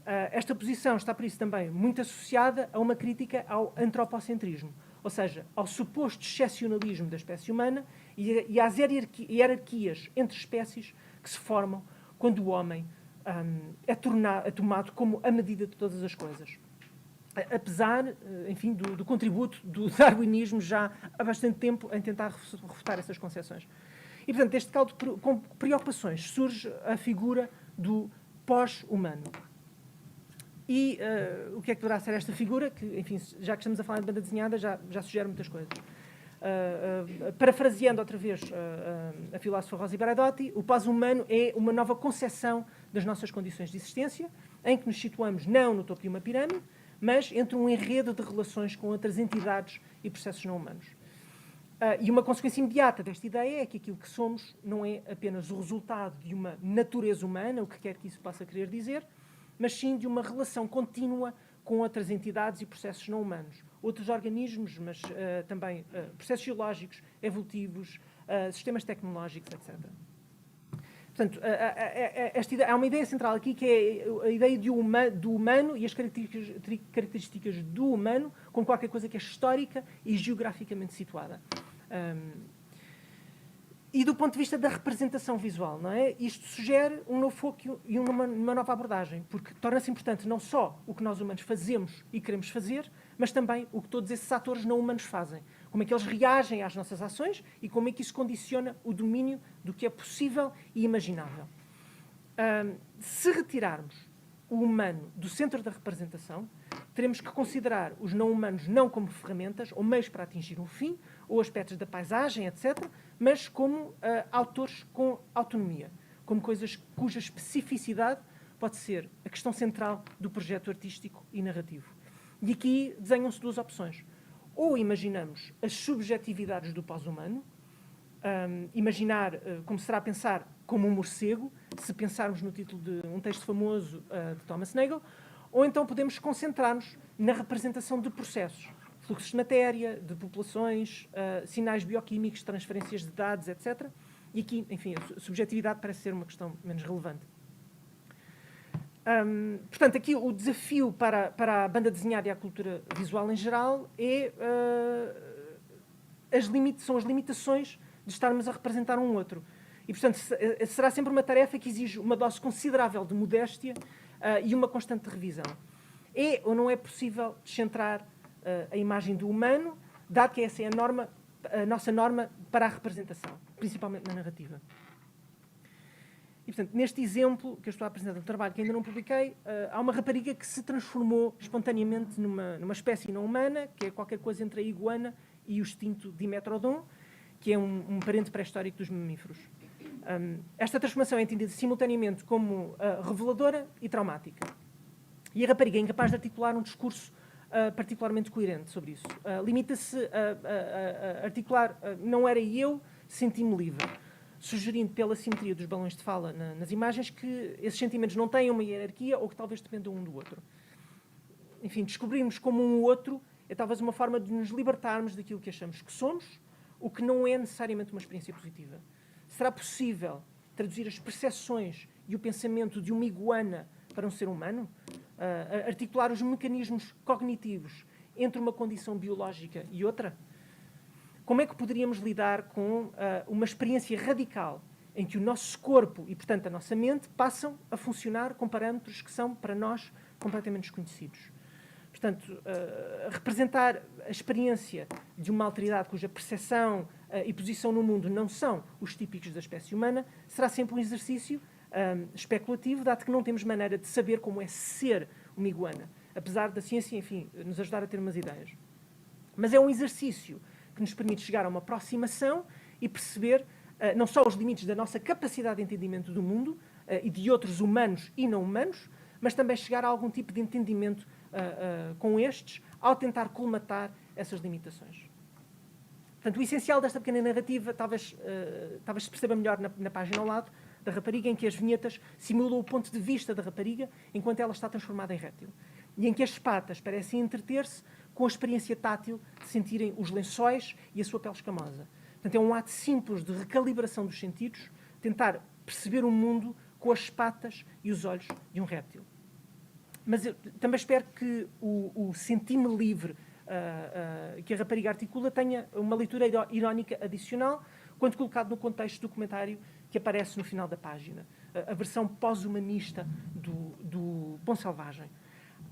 Esta posição está, por isso, também muito associada a uma crítica ao antropocentrismo, ou seja, ao suposto excepcionalismo da espécie humana e às hierarquias entre espécies que se formam quando o homem é tomado como a medida de todas as coisas. Apesar, enfim, do contributo do darwinismo já há bastante tempo em tentar refutar essas concepções. E, portanto, deste caldo com preocupações surge a figura do pós-humano. E o que é que deverá ser esta figura? Que, enfim, já que estamos a falar de banda desenhada, já sugere muitas coisas. Parafraseando outra vez a filósofa Rosi Beradotti, o pós-humano é uma nova concepção das nossas condições de existência, em que nos situamos não no topo de uma pirâmide, mas entre um enredo de relações com outras entidades e processos não humanos. E uma consequência imediata desta ideia é que aquilo que somos não é apenas o resultado de uma natureza humana, o que quer que isso possa querer dizer, mas sim de uma relação contínua com outras entidades e processos não humanos. Outros organismos, mas também processos geológicos, evolutivos, sistemas tecnológicos, etc. Portanto, há uma ideia central aqui, que é a ideia do humano e as características do humano como qualquer coisa que é histórica e geograficamente situada. E do ponto de vista da representação visual, não é? Isto sugere um novo foco e uma nova abordagem, porque torna-se importante não só o que nós humanos fazemos e queremos fazer, mas também o que todos esses atores não humanos fazem. Como é que eles reagem às nossas ações e como é que isso condiciona o domínio do que é possível e imaginável. Se retirarmos o humano do centro da representação, teremos que considerar os não humanos não como ferramentas ou meios para atingir um fim, ou aspectos da paisagem, etc., mas como autores com autonomia, como coisas cuja especificidade pode ser a questão central do projeto artístico e narrativo. E aqui desenham-se duas opções. Ou imaginamos as subjetividades do pós-humano, imaginar como será pensar como um morcego, se pensarmos no título de um texto famoso de Thomas Nagel, ou então podemos concentrar-nos na representação de processos, fluxos de matéria, de populações, sinais bioquímicos, transferências de dados, etc. E aqui, enfim, a subjetividade parece ser uma questão menos relevante. Portanto, aqui o desafio para a banda desenhada e a cultura visual em geral são as limitações de estarmos a representar um outro. E, portanto, será sempre uma tarefa que exige uma dose considerável de modéstia e uma constante revisão. É ou não é possível descentrar a imagem do humano, dado que essa é a nossa norma para a representação, principalmente na narrativa. E, portanto, neste exemplo que eu estou a apresentar um trabalho que ainda não publiquei, há uma rapariga que se transformou espontaneamente numa espécie não humana, que é qualquer coisa entre a iguana e o extinto Dimetrodon, que é um parente pré-histórico dos mamíferos. Esta transformação é entendida simultaneamente como reveladora e traumática. E a rapariga é incapaz de articular um discurso particularmente coerente sobre isso. Limita-se a articular não era eu, senti-me livre, sugerindo pela simetria dos balões de fala nas imagens que esses sentimentos não têm uma hierarquia ou que talvez dependam um do outro. Enfim, descobrirmos como um outro é talvez uma forma de nos libertarmos daquilo que achamos que somos, o que não é necessariamente uma experiência positiva. Será possível traduzir as percepções e o pensamento de uma iguana para um ser humano? Articular os mecanismos cognitivos entre uma condição biológica e outra? Como é que poderíamos lidar com uma experiência radical em que o nosso corpo e, portanto, a nossa mente passam a funcionar com parâmetros que são, para nós, completamente desconhecidos? Portanto, representar a experiência de uma alteridade cuja percepção e posição no mundo não são os típicos da espécie humana será sempre um exercício especulativo, dado que não temos maneira de saber como é ser uma iguana, apesar da ciência, enfim, nos ajudar a ter umas ideias. Mas é um exercício que nos permite chegar a uma aproximação e perceber não só os limites da nossa capacidade de entendimento do mundo e de outros humanos e não humanos, mas também chegar a algum tipo de entendimento com estes, ao tentar colmatar essas limitações. Portanto, o essencial desta pequena narrativa talvez se perceba melhor na página ao lado da rapariga, em que as vinhetas simulam o ponto de vista da rapariga enquanto ela está transformada em réptil. E em que as patas parecem entreter-se com a experiência tátil de sentirem os lençóis e a sua pele escamosa. Portanto, é um ato simples de recalibração dos sentidos, tentar perceber o mundo com as patas e os olhos de um réptil. Mas eu também espero que o sentir-me livre que a rapariga articula tenha uma leitura irónica adicional quando colocado no contexto do comentário que aparece no final da página, a versão pós-humanista do Pão Selvagem.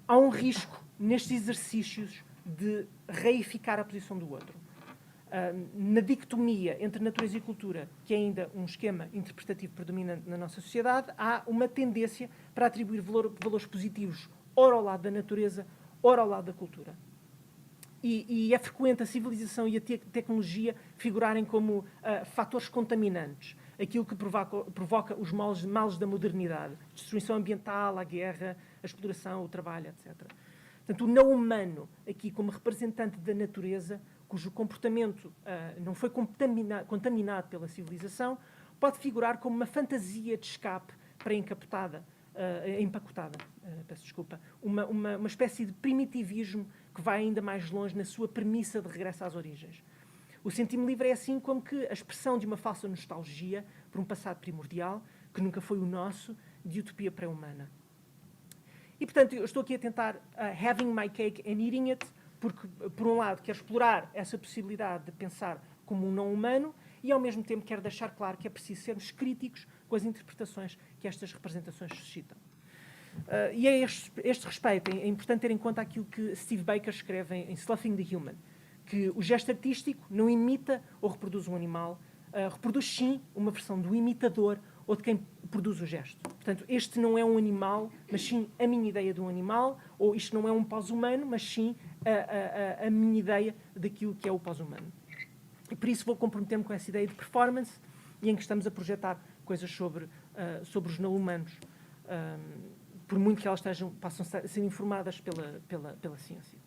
Há um risco nestes exercícios de reificar a posição do outro. Na dicotomia entre natureza e cultura, que é ainda um esquema interpretativo predominante na nossa sociedade, há uma tendência para atribuir valores positivos ora ao lado da natureza, ora ao lado da cultura. E é frequente a civilização e a tecnologia figurarem como fatores contaminantes, aquilo que provoca os males da modernidade, destruição ambiental, a guerra, a exploração, o trabalho, etc. Portanto, o não humano, aqui como representante da natureza, cujo comportamento não foi contaminado pela civilização, pode figurar como uma fantasia de escape para empacotada, uma espécie de primitivismo que vai ainda mais longe na sua premissa de regresso às origens. O sentir-me livre é assim como que a expressão de uma falsa nostalgia por um passado primordial, que nunca foi o nosso, de utopia pré-humana. E, portanto, eu estou aqui a tentar having my cake and eating it, porque, por um lado, quero explorar essa possibilidade de pensar como um não humano e, ao mesmo tempo, quero deixar claro que é preciso sermos críticos com as interpretações que estas representações suscitam. E a este respeito é importante ter em conta aquilo que Steve Baker escreve em Sloughing the Human, que o gesto artístico não imita ou reproduz um animal, reproduz sim uma versão do imitador ou de quem produz o gesto. Portanto, este não é um animal, mas sim a minha ideia de um animal, ou isto não é um pós-humano, mas sim a minha ideia daquilo que é o pós-humano. E por isso vou comprometer-me com essa ideia de performance e em que estamos a projetar coisas sobre os não-humanos, por muito que elas possam ser informadas pela ciência.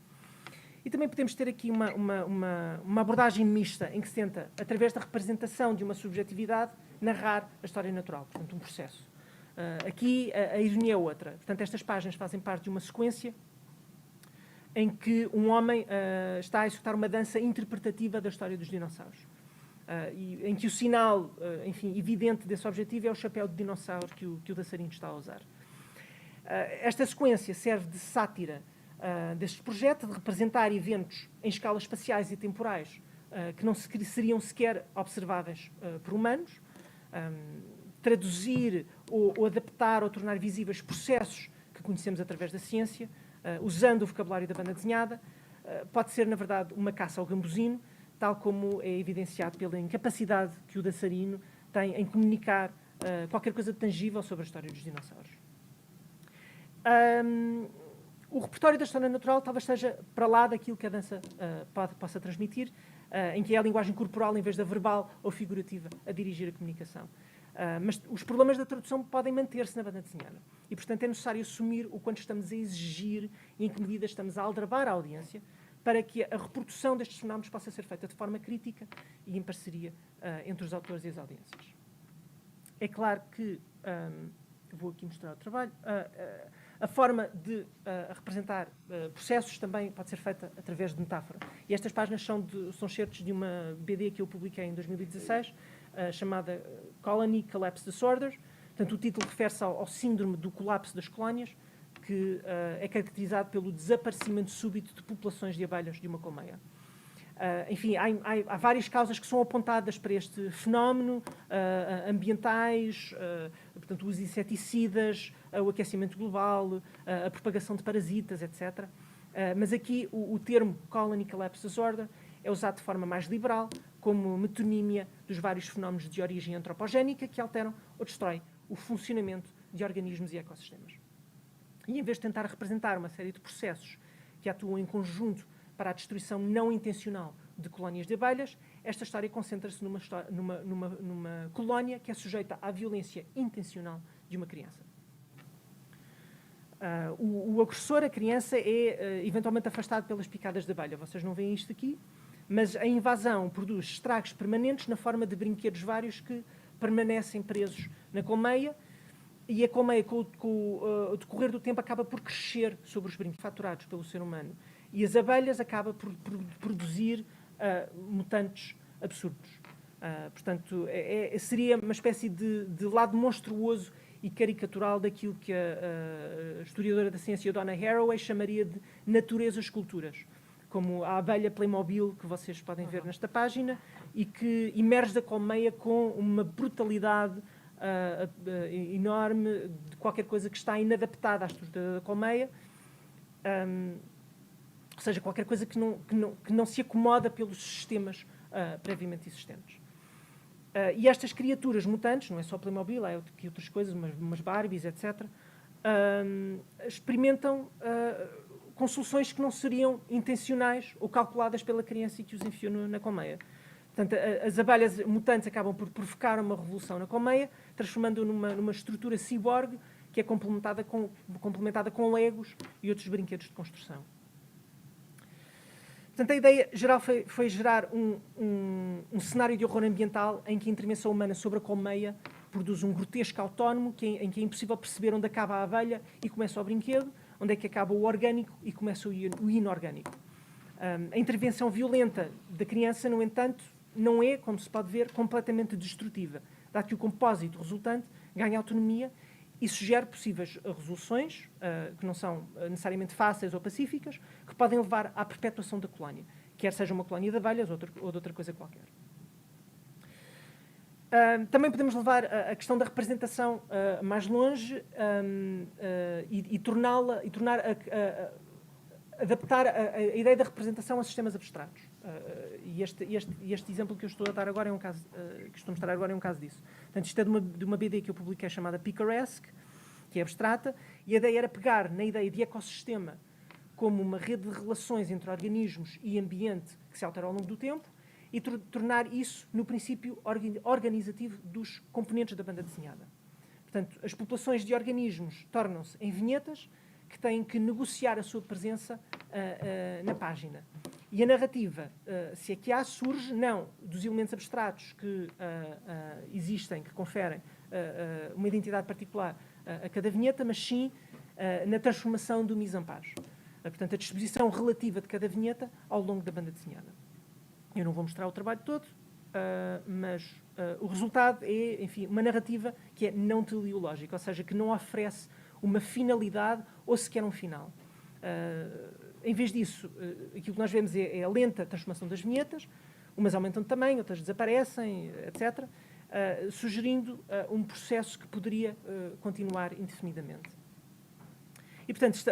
E também podemos ter aqui uma abordagem mista em que se tenta, através da representação de uma subjetividade, narrar a história natural, portanto, um processo. Aqui a ironia é outra. Portanto, estas páginas fazem parte de uma sequência em que um homem está a executar uma dança interpretativa da história dos dinossauros. Em que o sinal, enfim, evidente desse objetivo é o chapéu de dinossauro que o dançarino está a usar. Esta sequência serve de sátira deste projeto, de representar eventos em escalas espaciais e temporais que não seriam sequer observáveis por humanos, traduzir ou adaptar ou tornar visíveis processos que conhecemos através da ciência, usando o vocabulário da banda desenhada, pode ser, na verdade, uma caça ao gambosino, tal como é evidenciado pela incapacidade que o dançarino tem em comunicar qualquer coisa tangível sobre a história dos dinossauros. O repertório da história natural talvez esteja para lá daquilo que a dança possa transmitir, em que é a linguagem corporal, em vez da verbal ou figurativa, a dirigir a comunicação. Mas os problemas da tradução podem manter-se na banda desenhada. E, portanto, é necessário assumir o quanto estamos a exigir e em que medida estamos a aldrabar a audiência para que a reprodução destes fenómenos possa ser feita de forma crítica e em parceria entre os autores e as audiências. É claro que, vou aqui mostrar o trabalho, a forma de representar processos também pode ser feita através de metáfora. E estas páginas são excertos de uma BD que eu publiquei em 2016, chamada Colony Collapse Disorder. Portanto, o título refere-se ao síndrome do colapso das colónias, que é caracterizado pelo desaparecimento súbito de populações de abelhas de uma colmeia. Enfim, há várias causas que são apontadas para este fenómeno, ambientais, portanto, os inseticidas, o aquecimento global, a propagação de parasitas, etc. Mas aqui o termo Colony Collapse Disorder é usado de forma mais liberal, como metonímia dos vários fenómenos de origem antropogénica que alteram ou destroem o funcionamento de organismos e ecossistemas. E em vez de tentar representar uma série de processos que atuam em conjunto para a destruição não intencional de colónias de abelhas, esta história concentra-se numa colónia que é sujeita à violência intencional de uma criança. O agressor, a criança, é eventualmente afastado pelas picadas de abelha. Vocês não veem isto aqui, mas a invasão produz estragos permanentes na forma de brinquedos vários que permanecem presos na colmeia, e a colmeia, com o decorrer do tempo, acaba por crescer sobre os brinquedos faturados pelo ser humano. E as abelhas acabam por produzir mutantes absurdos. Portanto, seria uma espécie de lado monstruoso e caricatural daquilo que a historiadora da ciência Donna Haraway chamaria de natureza-esculturas, como a abelha Playmobil, que vocês podem ver nesta página, e que emerge da colmeia com uma brutalidade enorme de qualquer coisa que está inadaptada à estrutura da colmeia, ou seja, qualquer coisa que não se acomoda pelos sistemas previamente existentes. E estas criaturas mutantes, não é só Playmobil, há outras coisas, umas Barbies, etc., experimentam com soluções que não seriam intencionais ou calculadas pela criança e que os enfiou na colmeia. Portanto, as abelhas mutantes acabam por provocar uma revolução na colmeia, transformando-o numa estrutura ciborgue que é complementada com legos e outros brinquedos de construção. Portanto, a ideia geral foi gerar um cenário de horror ambiental em que a intervenção humana sobre a colmeia produz um grotesco autónomo em que é impossível perceber onde acaba a abelha e começa o brinquedo, onde é que acaba o orgânico e começa o inorgânico. A intervenção violenta da criança, no entanto, não é, como se pode ver, completamente destrutiva, dado que o compósito resultante ganha autonomia e sugere possíveis resoluções, que não são necessariamente fáceis ou pacíficas, que podem levar à perpetuação da colónia, quer seja uma colónia de abelhas ou de outra coisa qualquer. Também podemos levar a questão da representação mais longe e adaptar a ideia da representação a sistemas abstratos. E este exemplo que eu estou a dar agora é um caso, que estou a mostrar agora é um caso disso. Portanto, isto é de uma BD que eu publiquei chamada Picaresque, que é abstrata, e a ideia era pegar na ideia de ecossistema como uma rede de relações entre organismos e ambiente que se altera ao longo do tempo e tornar isso no princípio organizativo dos componentes da banda desenhada. Portanto, as populações de organismos tornam-se em vinhetas que têm que negociar a sua presença na página. E a narrativa, se é que há, surge não dos elementos abstratos que existem, que conferem uma identidade particular a cada vinheta, mas sim na transformação do mise-en-page. Portanto, a disposição relativa de cada vinheta ao longo da banda desenhada. Eu não vou mostrar o trabalho todo, mas o resultado é, enfim, uma narrativa que é não teleológica, ou seja, que não oferece uma finalidade ou sequer um final. Em vez disso, aquilo que nós vemos é a lenta transformação das vinhetas, umas aumentam de tamanho, outras desaparecem, etc., sugerindo um processo que poderia continuar indefinidamente. E, portanto,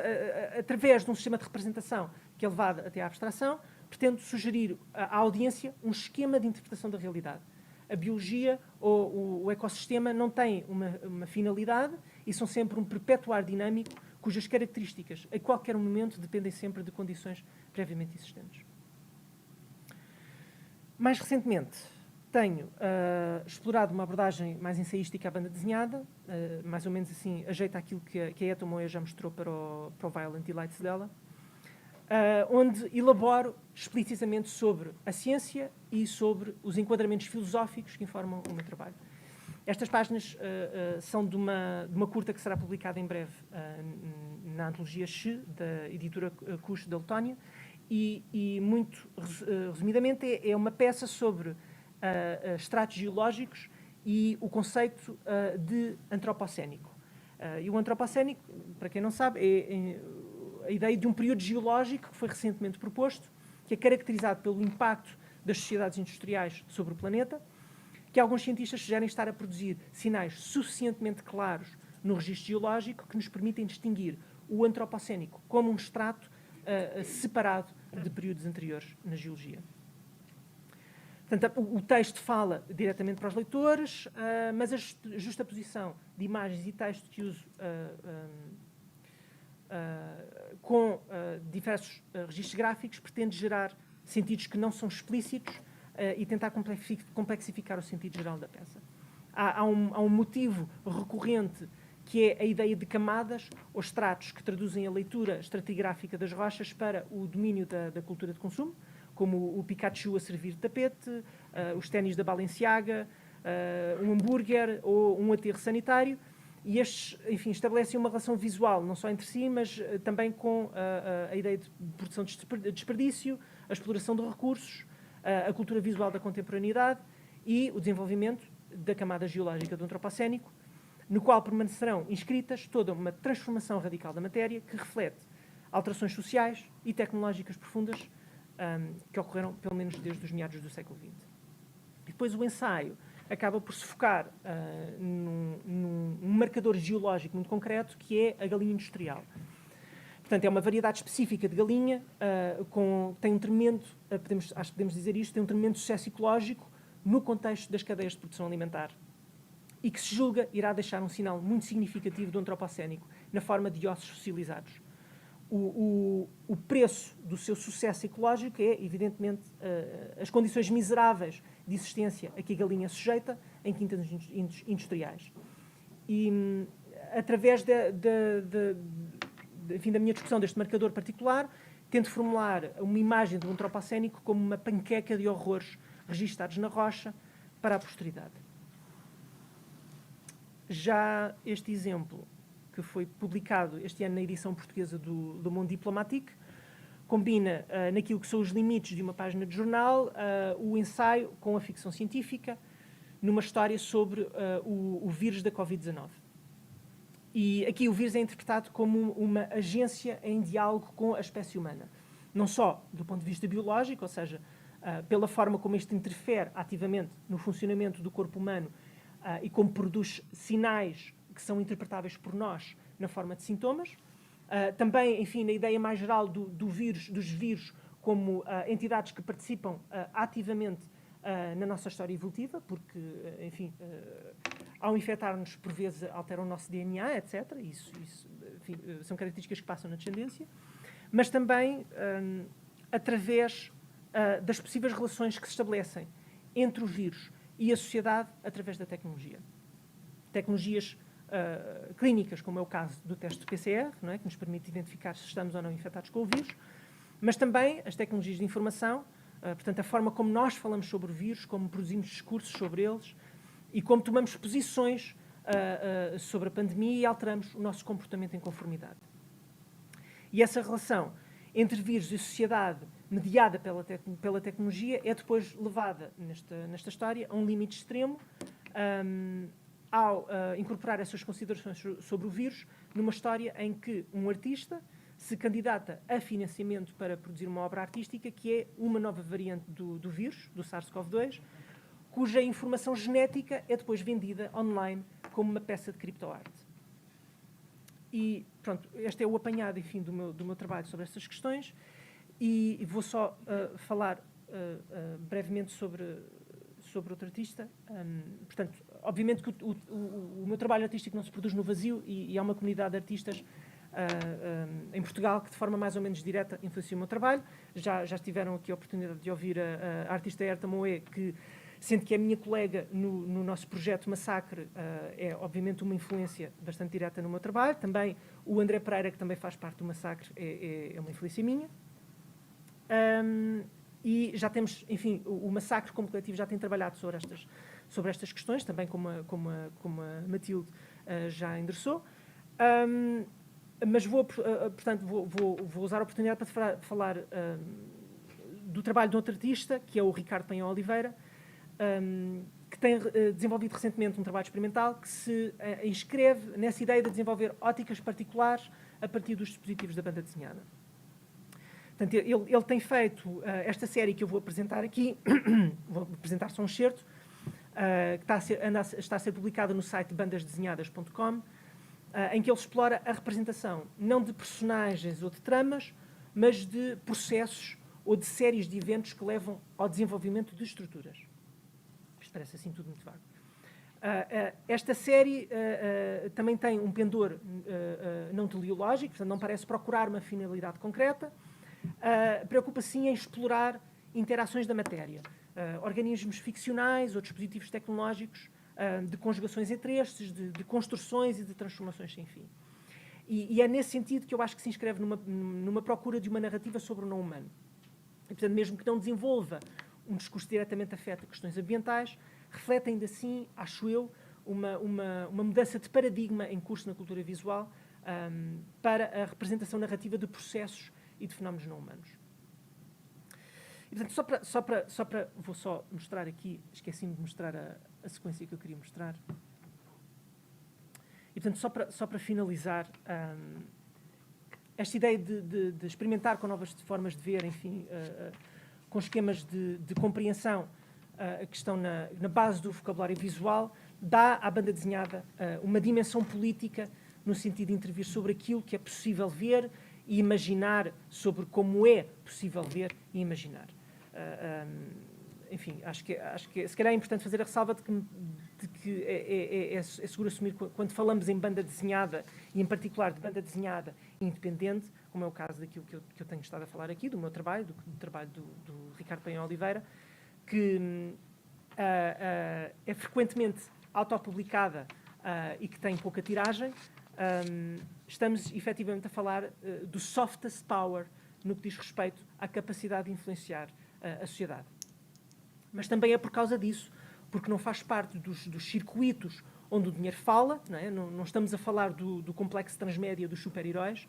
através de um sistema de representação que é levado até à abstração, pretendo sugerir à audiência um esquema de interpretação da realidade. A biologia ou o ecossistema não têm uma finalidade e são sempre um perpetuar dinâmico cujas características, a qualquer momento, dependem sempre de condições previamente existentes. Mais recentemente, tenho explorado uma abordagem mais ensaística à banda desenhada, mais ou menos assim, ajeita aquilo que a Eta Moya já mostrou para o Violent Delights dela, onde elaboro explicitamente sobre a ciência e sobre os enquadramentos filosóficos que informam o meu trabalho. Estas páginas são de uma curta que será publicada em breve na antologia X, da editora Cush da Letónia, e muito resumidamente é uma peça sobre estratos geológicos e o conceito de antropocénico. E o antropocénico, para quem não sabe, é a ideia de um período geológico que foi recentemente proposto, que é caracterizado pelo impacto das sociedades industriais sobre o planeta, que alguns cientistas sugerem estar a produzir sinais suficientemente claros no registro geológico que nos permitem distinguir o antropocénico como um extrato separado de períodos anteriores na geologia. Portanto, o texto fala diretamente para os leitores, mas a justaposição de imagens e texto que uso com diversos registros gráficos pretende gerar sentidos que não são explícitos e tentar complexificar o sentido geral da peça. Há um motivo recorrente que é a ideia de camadas ou estratos que traduzem a leitura estratigráfica das rochas para o domínio da cultura de consumo, como o Pikachu a servir de tapete, os ténis da Balenciaga, um hambúrguer ou um aterro sanitário. E estes, enfim, estabelecem uma relação visual, não só entre si, mas também com a ideia de produção de desperdício, a exploração de recursos, a cultura visual da contemporaneidade e o desenvolvimento da camada geológica do antropocénico, no qual permanecerão inscritas toda uma transformação radical da matéria que reflete alterações sociais e tecnológicas profundas que ocorreram, pelo menos, desde os meados do século XX. E depois o ensaio acaba por se focar num marcador geológico muito concreto, que é a galinha industrial. Portanto, é uma variedade específica de galinha, tem um tremendo, acho que podemos dizer isto, tem um tremendo sucesso ecológico no contexto das cadeias de produção alimentar e que se julga irá deixar um sinal muito significativo do antropocénico na forma de ossos fossilizados. O preço do seu sucesso ecológico é, evidentemente, as condições miseráveis de existência a que a galinha é sujeita em quintas industriais. E, através da minha discussão deste marcador particular, tento formular uma imagem do antropocénico como uma panqueca de horrores registados na rocha para a posteridade. Já este exemplo, que foi publicado este ano na edição portuguesa do Monde Diplomatique, combina naquilo que são os limites de uma página de jornal o ensaio com a ficção científica numa história sobre o vírus da Covid-19. E aqui o vírus é interpretado como uma agência em diálogo com a espécie humana. Não só do ponto de vista biológico, ou seja, pela forma como este interfere ativamente no funcionamento do corpo humano e como produz sinais que são interpretáveis por nós na forma de sintomas. Também, enfim, na ideia mais geral dos vírus como entidades que participam ativamente na nossa história evolutiva, porque, enfim, ao infectar-nos, por vezes, alteram o nosso DNA, etc. Isso enfim, são características que passam na descendência. Mas também através das possíveis relações que se estabelecem entre o vírus e a sociedade através da tecnologia. Tecnologias clínicas, como é o caso do teste de PCR, não é? Que nos permite identificar se estamos ou não infectados com o vírus, mas também as tecnologias de informação, portanto, a forma como nós falamos sobre o vírus, como produzimos discursos sobre eles e como tomamos posições sobre a pandemia e alteramos o nosso comportamento em conformidade. E essa relação entre vírus e sociedade, mediada pela tecnologia, é depois levada nesta história a um limite extremo, ao incorporar essas considerações sobre o vírus numa história em que um artista se candidata a financiamento para produzir uma obra artística que é uma nova variante do vírus, do SARS-CoV-2, cuja informação genética é depois vendida online como uma peça de criptoarte. E, pronto, este é o apanhado, enfim, do meu trabalho sobre estas questões e vou só falar brevemente sobre outro artista. Portanto, obviamente que o meu trabalho artístico não se produz no vazio e há uma comunidade de artistas em Portugal que de forma mais ou menos direta influencia o meu trabalho. Já tiveram aqui a oportunidade de ouvir a artista Herta Moé, que, sendo que é minha colega no nosso projeto Massacre, é obviamente uma influência bastante direta no meu trabalho. Também o André Pereira, que também faz parte do Massacre, é uma influência minha. E já temos, enfim, o Massacre como coletivo já tem trabalhado sobre estas questões, também como a Matilde já endereçou. Mas portanto, vou usar a oportunidade para falar do trabalho de outro artista, que é o Ricardo Penha Oliveira, que tem desenvolvido recentemente um trabalho experimental que se inscreve nessa ideia de desenvolver óticas particulares a partir dos dispositivos da banda desenhada. Portanto, ele tem feito esta série que eu vou apresentar aqui, vou apresentar só um excerto, que está a ser publicada no site bandasdesenhadas.com, em que ele explora a representação não de personagens ou de tramas, mas de processos ou de séries de eventos que levam ao desenvolvimento de estruturas. Isto parece assim tudo muito vago. Esta série também tem um pendor não teleológico, portanto não parece procurar uma finalidade concreta, preocupa-se sim em explorar interações da matéria, organismos ficcionais ou dispositivos tecnológicos, de conjugações entre estes, de construções e de transformações sem fim. E é nesse sentido que eu acho que se inscreve numa procura de uma narrativa sobre o não humano. E, portanto, mesmo que não desenvolva um discurso diretamente afeta questões ambientais, reflete ainda assim, acho eu, uma mudança de paradigma em curso na cultura visual para a representação narrativa de processos e de fenómenos não humanos. E, portanto, vou só mostrar aqui, esqueci-me de mostrar a sequência que eu queria mostrar. portanto, só para finalizar, esta ideia de experimentar com novas formas de ver, enfim, com esquemas de compreensão que estão na base do vocabulário visual, dá à banda desenhada uma dimensão política no sentido de intervir sobre aquilo que é possível ver e imaginar sobre como é possível ver e imaginar. Enfim, acho que se calhar é importante fazer a ressalva de que é seguro assumir que quando falamos em banda desenhada, e em particular de banda desenhada independente, como é o caso daquilo que eu tenho estado a falar aqui, do meu trabalho, do trabalho do Ricardo Penha Oliveira, que é frequentemente autopublicada e que tem pouca tiragem, estamos efetivamente a falar do softest power no que diz respeito à capacidade de influenciar a sociedade. Mas também é por causa disso, porque não faz parte dos circuitos onde o dinheiro fala, não é? Não estamos a falar do complexo transmédia dos super-heróis,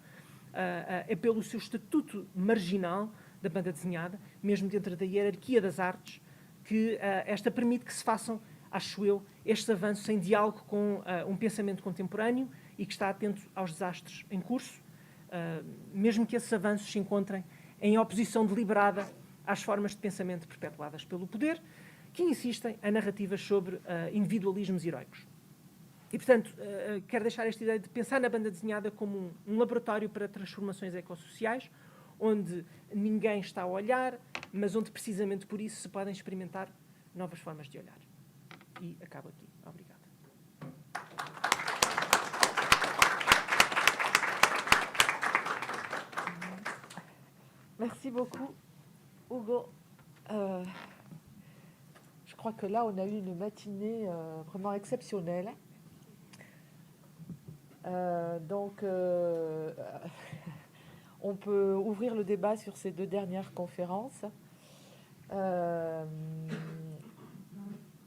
é pelo seu estatuto marginal da banda desenhada, mesmo dentro da hierarquia das artes, que esta permite que se façam, acho eu, estes avanços em diálogo com um pensamento contemporâneo e que está atento aos desastres em curso, mesmo que esses avanços se encontrem em oposição deliberada às formas de pensamento perpetuadas pelo poder, que insistem a narrativas sobre individualismos heroicos. E, portanto, quero deixar esta ideia de pensar na banda desenhada como um laboratório para transformações ecossociais, onde ninguém está a olhar, mas onde, precisamente por isso, se podem experimentar novas formas de olhar. E acabo aqui. Obrigada. Merci beaucoup, Hugo. Je crois que là, on a eu une matinée vraiment exceptionnelle. On peut ouvrir le débat sur ces deux dernières conférences.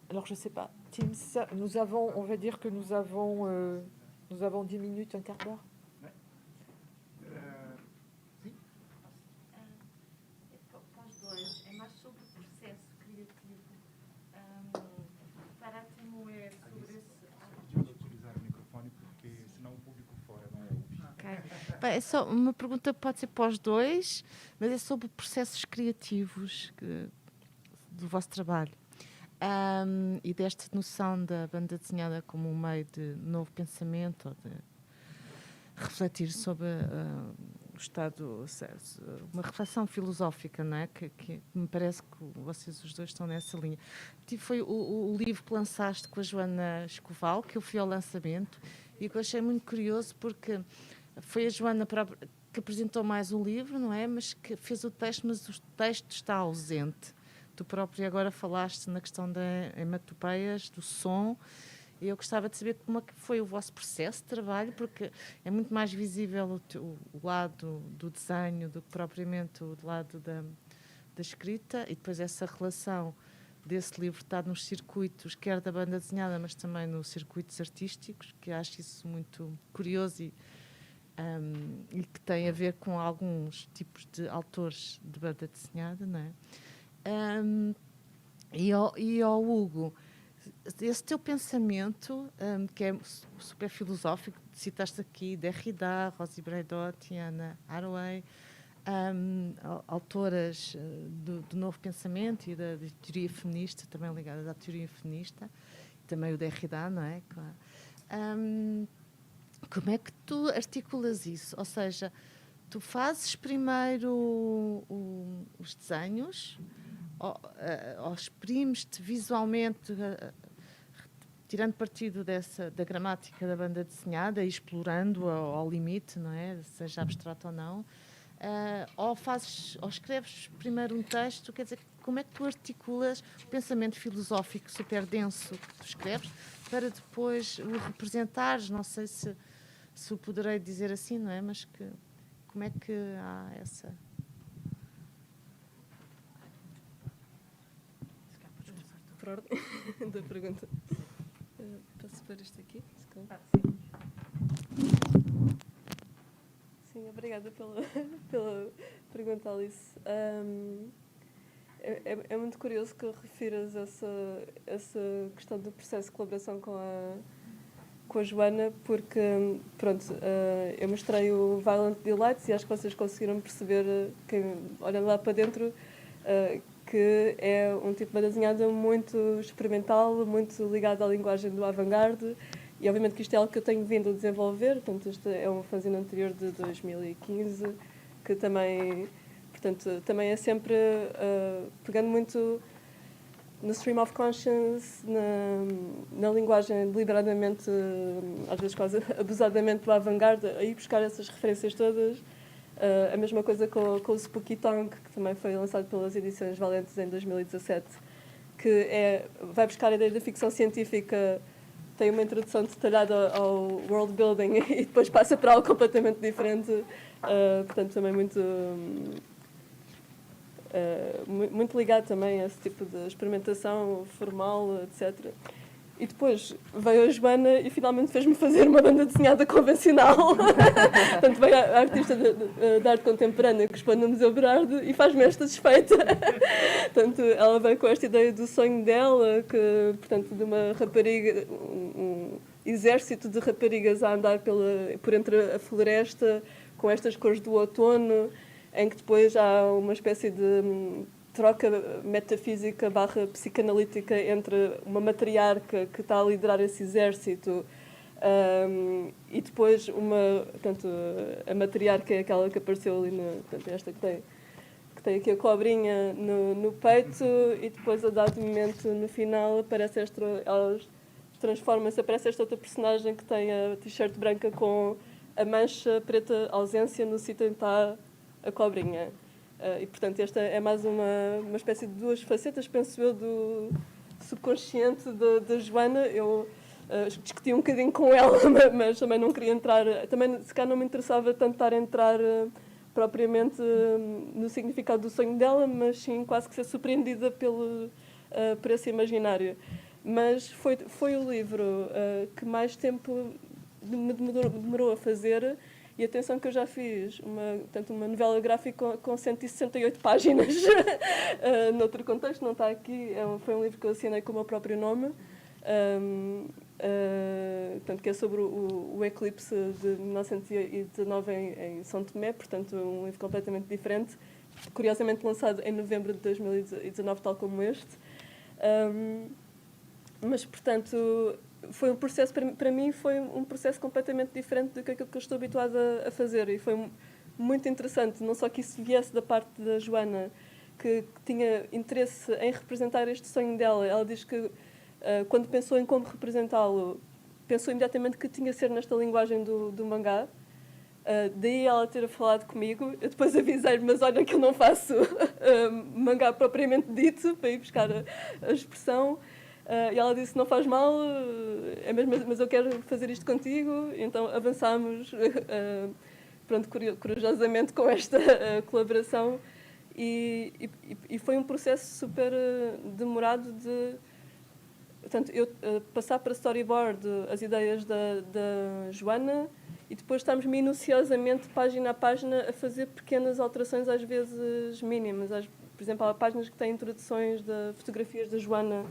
Alors, je ne sais pas, Teams, on va dire que nous avons 10 minutes, un quart d'heure. É mais sobre o processo criativo. Parece-me sobre esse... Podia utilizar o microfone, porque senão o público fora não ouve. Okay. É só uma pergunta, pode ser para os dois, mas é sobre processos criativos do vosso trabalho. E desta noção da banda desenhada como um meio de novo pensamento, ou de refletir sobre o estado, uma reflexão filosófica, não é? Que me parece que vocês os dois estão nessa linha. Foi o livro que lançaste com a Joana Escoval, que eu fui ao lançamento, e que eu achei muito curioso, porque foi a Joana que apresentou mais um livro, não é? Mas que fez o texto, mas o texto está ausente. Tu próprio agora falaste na questão das hematopeias, do som. Eu gostava de saber como é que foi o vosso processo de trabalho, porque é muito mais visível o lado do desenho do que propriamente o lado da escrita, e depois essa relação desse livro está nos circuitos, quer da banda desenhada, mas também nos circuitos artísticos, que acho isso muito curioso e que tem a ver com alguns tipos de autores de banda desenhada, não é? E ao Hugo, esse teu pensamento, que é super filosófico, citaste aqui Derrida, Rosi Braidotti, Anna Haraway, autoras do novo pensamento e da teoria feminista, também ligadas à teoria feminista, também o Derrida, não é? Como é que tu articulas isso? Ou seja, tu fazes primeiro os desenhos, ou exprimes-te visualmente, tirando partido da gramática da banda desenhada e explorando-a ao limite, não é? Seja abstrato ou não, ou escreves primeiro um texto, quer dizer, como é que tu articulas o pensamento filosófico super denso que tu escreves para depois o representares? Não sei se o poderei dizer assim, não é? Mas como é que há essa... Por ordem da pergunta. Posso pôr isto aqui? Sim, obrigada pela pergunta, Alice. É muito curioso que refiras essa questão do processo de colaboração com com a Joana, porque pronto, eu mostrei o Violent Delights e acho que vocês conseguiram perceber, olhando lá para dentro, que é um tipo de banda desenhada muito experimental, muito ligado à linguagem do avant-garde, e obviamente que isto é algo que eu tenho vindo a desenvolver. Portanto, este é um fanzine anterior de 2015, que também, portanto, também é sempre pegando muito no stream of conscience, na linguagem deliberadamente, às vezes quase abusadamente do avant-garde, aí buscar essas referências todas. A mesma coisa com o Spooky Tongue, que também foi lançado pelas Edições Valentes em 2017, que vai buscar a ideia da ficção científica, tem uma introdução detalhada ao world building e depois passa para algo completamente diferente. Portanto, também muito ligado também a esse tipo de experimentação formal, etc. E depois veio a Joana e finalmente fez-me fazer uma banda desenhada convencional. Portanto, veio a artista de arte contemporânea que expõe no Museu Berardo e faz-me esta desfeita. Portanto, ela veio com esta ideia do sonho dela, portanto, de uma rapariga, um exército de raparigas a andar por entre a floresta, com estas cores do outono, em que depois há uma espécie de troca metafísica / psicanalítica entre uma matriarca que está a liderar esse exército e depois portanto, a matriarca é aquela que apareceu ali, portanto, esta que tem aqui a cobrinha no peito, e depois a dado momento no final aparece ela transforma-se, aparece esta outra personagem que tem a t-shirt branca com a mancha preta ausência no sítio onde está a cobrinha. E, portanto, esta é mais uma espécie de duas facetas, penso eu, do subconsciente da Joana. Eu discuti um bocadinho com ela, mas também não queria entrar... Também, se calhar, não me interessava tanto estar a entrar propriamente no significado do sonho dela, mas sim quase que ser surpreendida por esse imaginário. Mas foi o livro que mais tempo me demorou a fazer. E atenção que eu já fiz uma novela gráfica com 168 páginas. Noutro contexto, não está aqui. Foi um livro que eu assinei com o meu próprio nome. Portanto, que é sobre o eclipse de 1919 em São Tomé. Portanto, um livro completamente diferente. Curiosamente lançado em novembro de 2019, tal como este. Mas, portanto... foi um processo, para mim, foi um processo completamente diferente do que aquilo que eu estou habituada a fazer, e foi muito interessante, não só que isso viesse da parte da Joana, que tinha interesse em representar este sonho dela. Ela diz que, quando pensou em como representá-lo, pensou imediatamente que tinha de ser nesta linguagem do mangá. Daí ela ter falado comigo. Eu depois avisei-lhe, mas olha que eu não faço mangá propriamente dito, para ir buscar a expressão. E ela disse, não faz mal, é mesmo, mas eu quero fazer isto contigo. Então avançámos, pronto, corajosamente com esta colaboração. E foi um processo super demorado de... Portanto, eu passar para storyboard as ideias da Joana e depois estamos minuciosamente, página a página, a fazer pequenas alterações, às vezes mínimas. Por exemplo, há páginas que têm introduções de fotografias da Joana,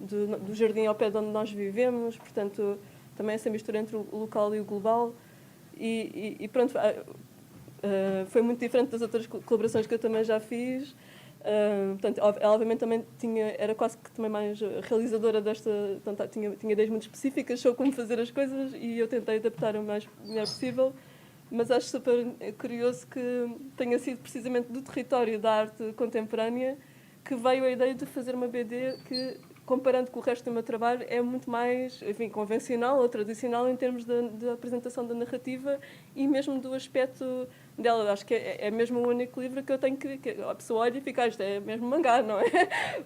do jardim ao pé de onde nós vivemos, portanto, também essa mistura entre o local e o global. E pronto, foi muito diferente das outras colaborações que eu também já fiz. Portanto, ela obviamente também era quase que também mais realizadora desta, portanto, tinha ideias muito específicas sobre como fazer as coisas e eu tentei adaptar o melhor possível, mas acho super curioso que tenha sido precisamente do território da arte contemporânea que veio a ideia de fazer uma BD que, comparando com o resto do meu trabalho, é muito mais, enfim, convencional ou tradicional em termos de apresentação da narrativa e mesmo do aspecto dela. Acho que é mesmo o único livro que eu tenho que a pessoa olha e fica, isto é mesmo mangá, não é?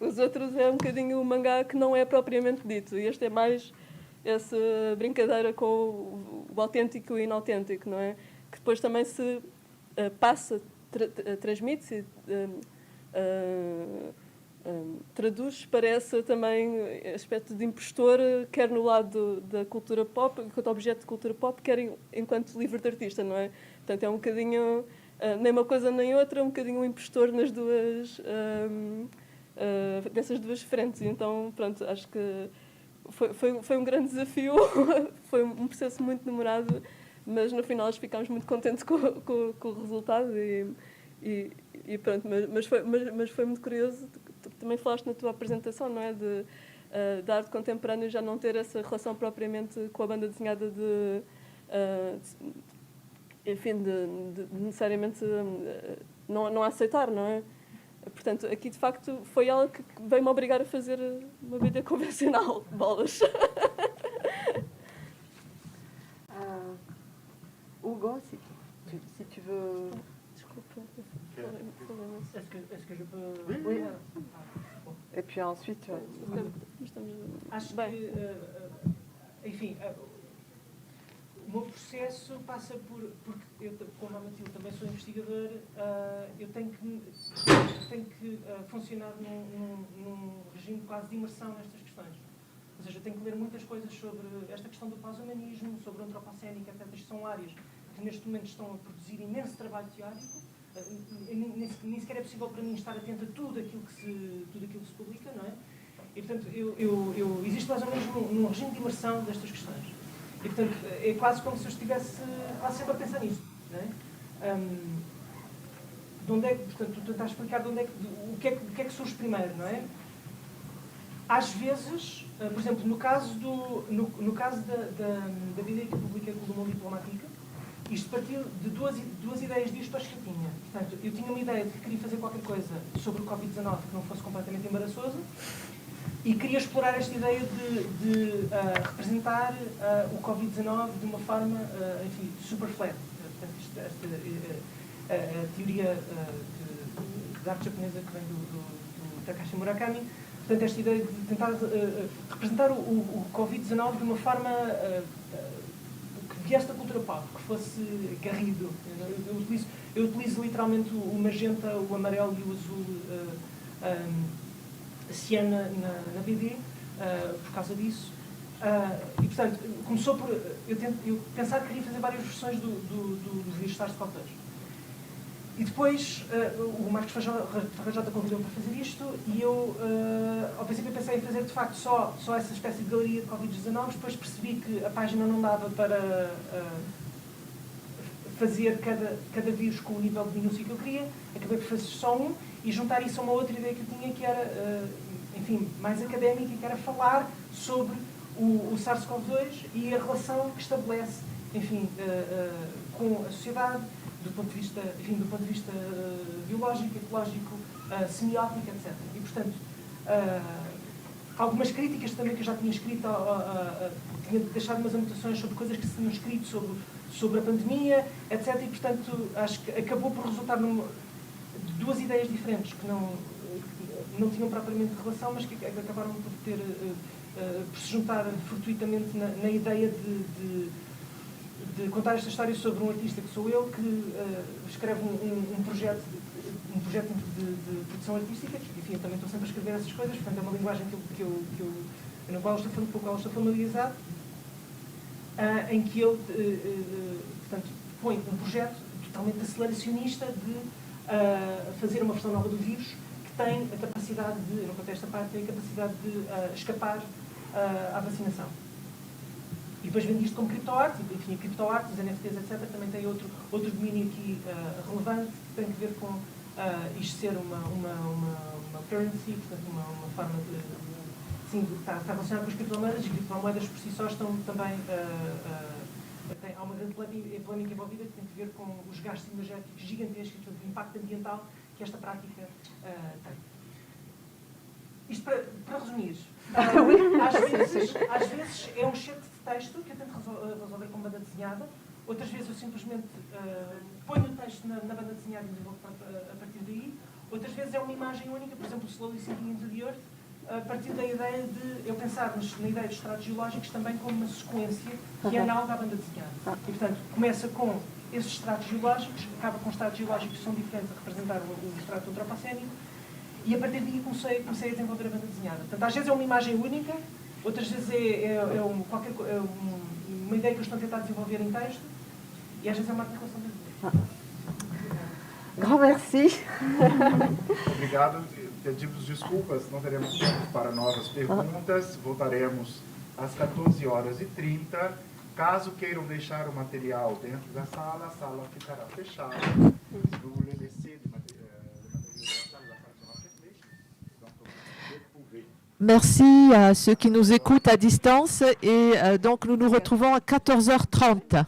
Os outros é um bocadinho o mangá que não é propriamente dito, e este é mais essa brincadeira com o autêntico e o inautêntico, não é? Que depois também se passa, transmite-se, traduz para esse também aspecto de impostor, quer no lado da cultura pop, enquanto objeto de cultura pop, quer enquanto livro de artista, não é? Portanto, é um bocadinho, nem uma coisa nem outra, um bocadinho um impostor nessas duas frentes. E então, pronto, acho que foi um grande desafio, foi um processo muito demorado, mas no final ficámos muito contentes com o resultado e pronto, mas foi muito curioso. Tu também falaste na tua apresentação, não é? Da arte contemporânea já não ter essa relação propriamente com a banda desenhada enfim, de necessariamente não a aceitar, não é? Portanto, aqui de facto foi ela que veio-me obrigar a fazer uma vida convencional, bolas. Hugo, si tu veux... Desculpa. Est-ce que je peux... Oui. Et puis ensuite... Acho Bem. que, enfim, o meu processo passa porque eu, como a Matilde também sou investigador, eu tenho que funcionar num regime quase de imersão nestas questões. Ou seja, eu tenho que ler muitas coisas sobre esta questão do pós-humanismo, sobre o antropocénico, etc. Isto são áreas que neste momento estão a produzir imenso trabalho teórico. Nem sequer é possível para mim estar atento a tudo aquilo que se publica, não é? E, portanto, eu existo mais ou menos num regime de imersão destas questões. E, portanto, é quase como se eu estivesse quase sempre a pensar nisso, não é? De onde é que, portanto, tu tentas explicar de onde é que, o que é que surge primeiro, não é? Às vezes, por exemplo, no caso da BD que eu publiquei com o Mundo Diplomática, isto partiu de duas ideias distas que eu tinha. Portanto, eu tinha uma ideia de que queria fazer qualquer coisa sobre o Covid-19 que não fosse completamente embaraçoso e queria explorar esta ideia de representar o Covid-19 de uma forma, enfim, super flat. Portanto, a teoria da arte japonesa que vem do Takashi Murakami. Portanto, esta ideia de tentar representar o Covid-19 de uma forma que viesse da cultura pop, que fosse garrido. Eu utilizo literalmente o magenta, o amarelo e o azul ciana na BD, por causa disso. E, portanto, começou por eu pensar que queria fazer várias versões dos livros SARS-CoV-2. E depois o Marcos Farrajota convidou-me para fazer isto e eu, ao princípio, pensei em fazer de facto só essa espécie de galeria de Covid-19, depois percebi que a página não dava para fazer cada vírus com o nível de minúcia que eu queria, acabei por fazer só um e juntar isso a uma outra ideia que eu tinha que era, enfim, mais académica, que era falar sobre o SARS-CoV-2 e a relação que estabelece, enfim, com a sociedade, do ponto de vista biológico, ecológico, semiótico, etc. E, portanto, algumas críticas também que eu já tinha escrito, tinha deixado umas anotações sobre coisas que se tinham escrito sobre a pandemia, etc. E, portanto, acho que acabou por resultar de duas ideias diferentes que não tinham propriamente relação, mas que acabaram por se juntar fortuitamente na ideia de contar esta história sobre um artista que sou eu, que escreve um projeto de produção artística. Enfim, eu também estou sempre a escrever essas coisas, portanto é uma linguagem na qual estou familiarizado, em que ele portanto, põe um projeto totalmente aceleracionista de fazer uma versão nova do vírus que tem a capacidade de, eu não contei esta parte, tem a capacidade de escapar à vacinação. E depois vende isto como criptoarte, enfim, a criptoarte, os NFTs, etc., também tem outro domínio aqui relevante, que tem a ver com isto ser uma currency, portanto, uma forma sim, está relacionado com as criptomoedas. As criptomoedas por si só estão também, há uma grande polémica envolvida que tem a ver com os gastos energéticos gigantescos, portanto, o impacto ambiental que esta prática tem. Isto para resumir, às vezes é um certo texto que eu tento resolver com banda desenhada, outras vezes eu simplesmente ponho o texto na banda desenhada e desenvolvo a partir daí, outras vezes é uma imagem única, por exemplo, o Slowly Sinking into the Earth, a partir da ideia de eu pensar na ideia de estratos geológicos também como uma sequência que é análoga à banda desenhada. E, portanto, começa com esses estratos geológicos, acaba com estratos geológicos que são diferentes a representar o estrato antropocénico, e a partir daí comecei a desenvolver a banda desenhada. Portanto, às vezes é uma imagem única, outras vezes é uma ideia que eu estou a tentar desenvolver em texto, e às vezes é uma articulação das duas. Grand merci. Obrigado. Pedimos desculpas, não teremos tempo para novas perguntas. Voltaremos às 14h30. Caso queiram deixar o material dentro da sala, a sala ficará fechada. Le laisser de matériel dans la salle sera fermée. Donc, vous pouvez. Merci à ceux qui nous écoutent à distance et donc nous nous retrouvons à 14h30.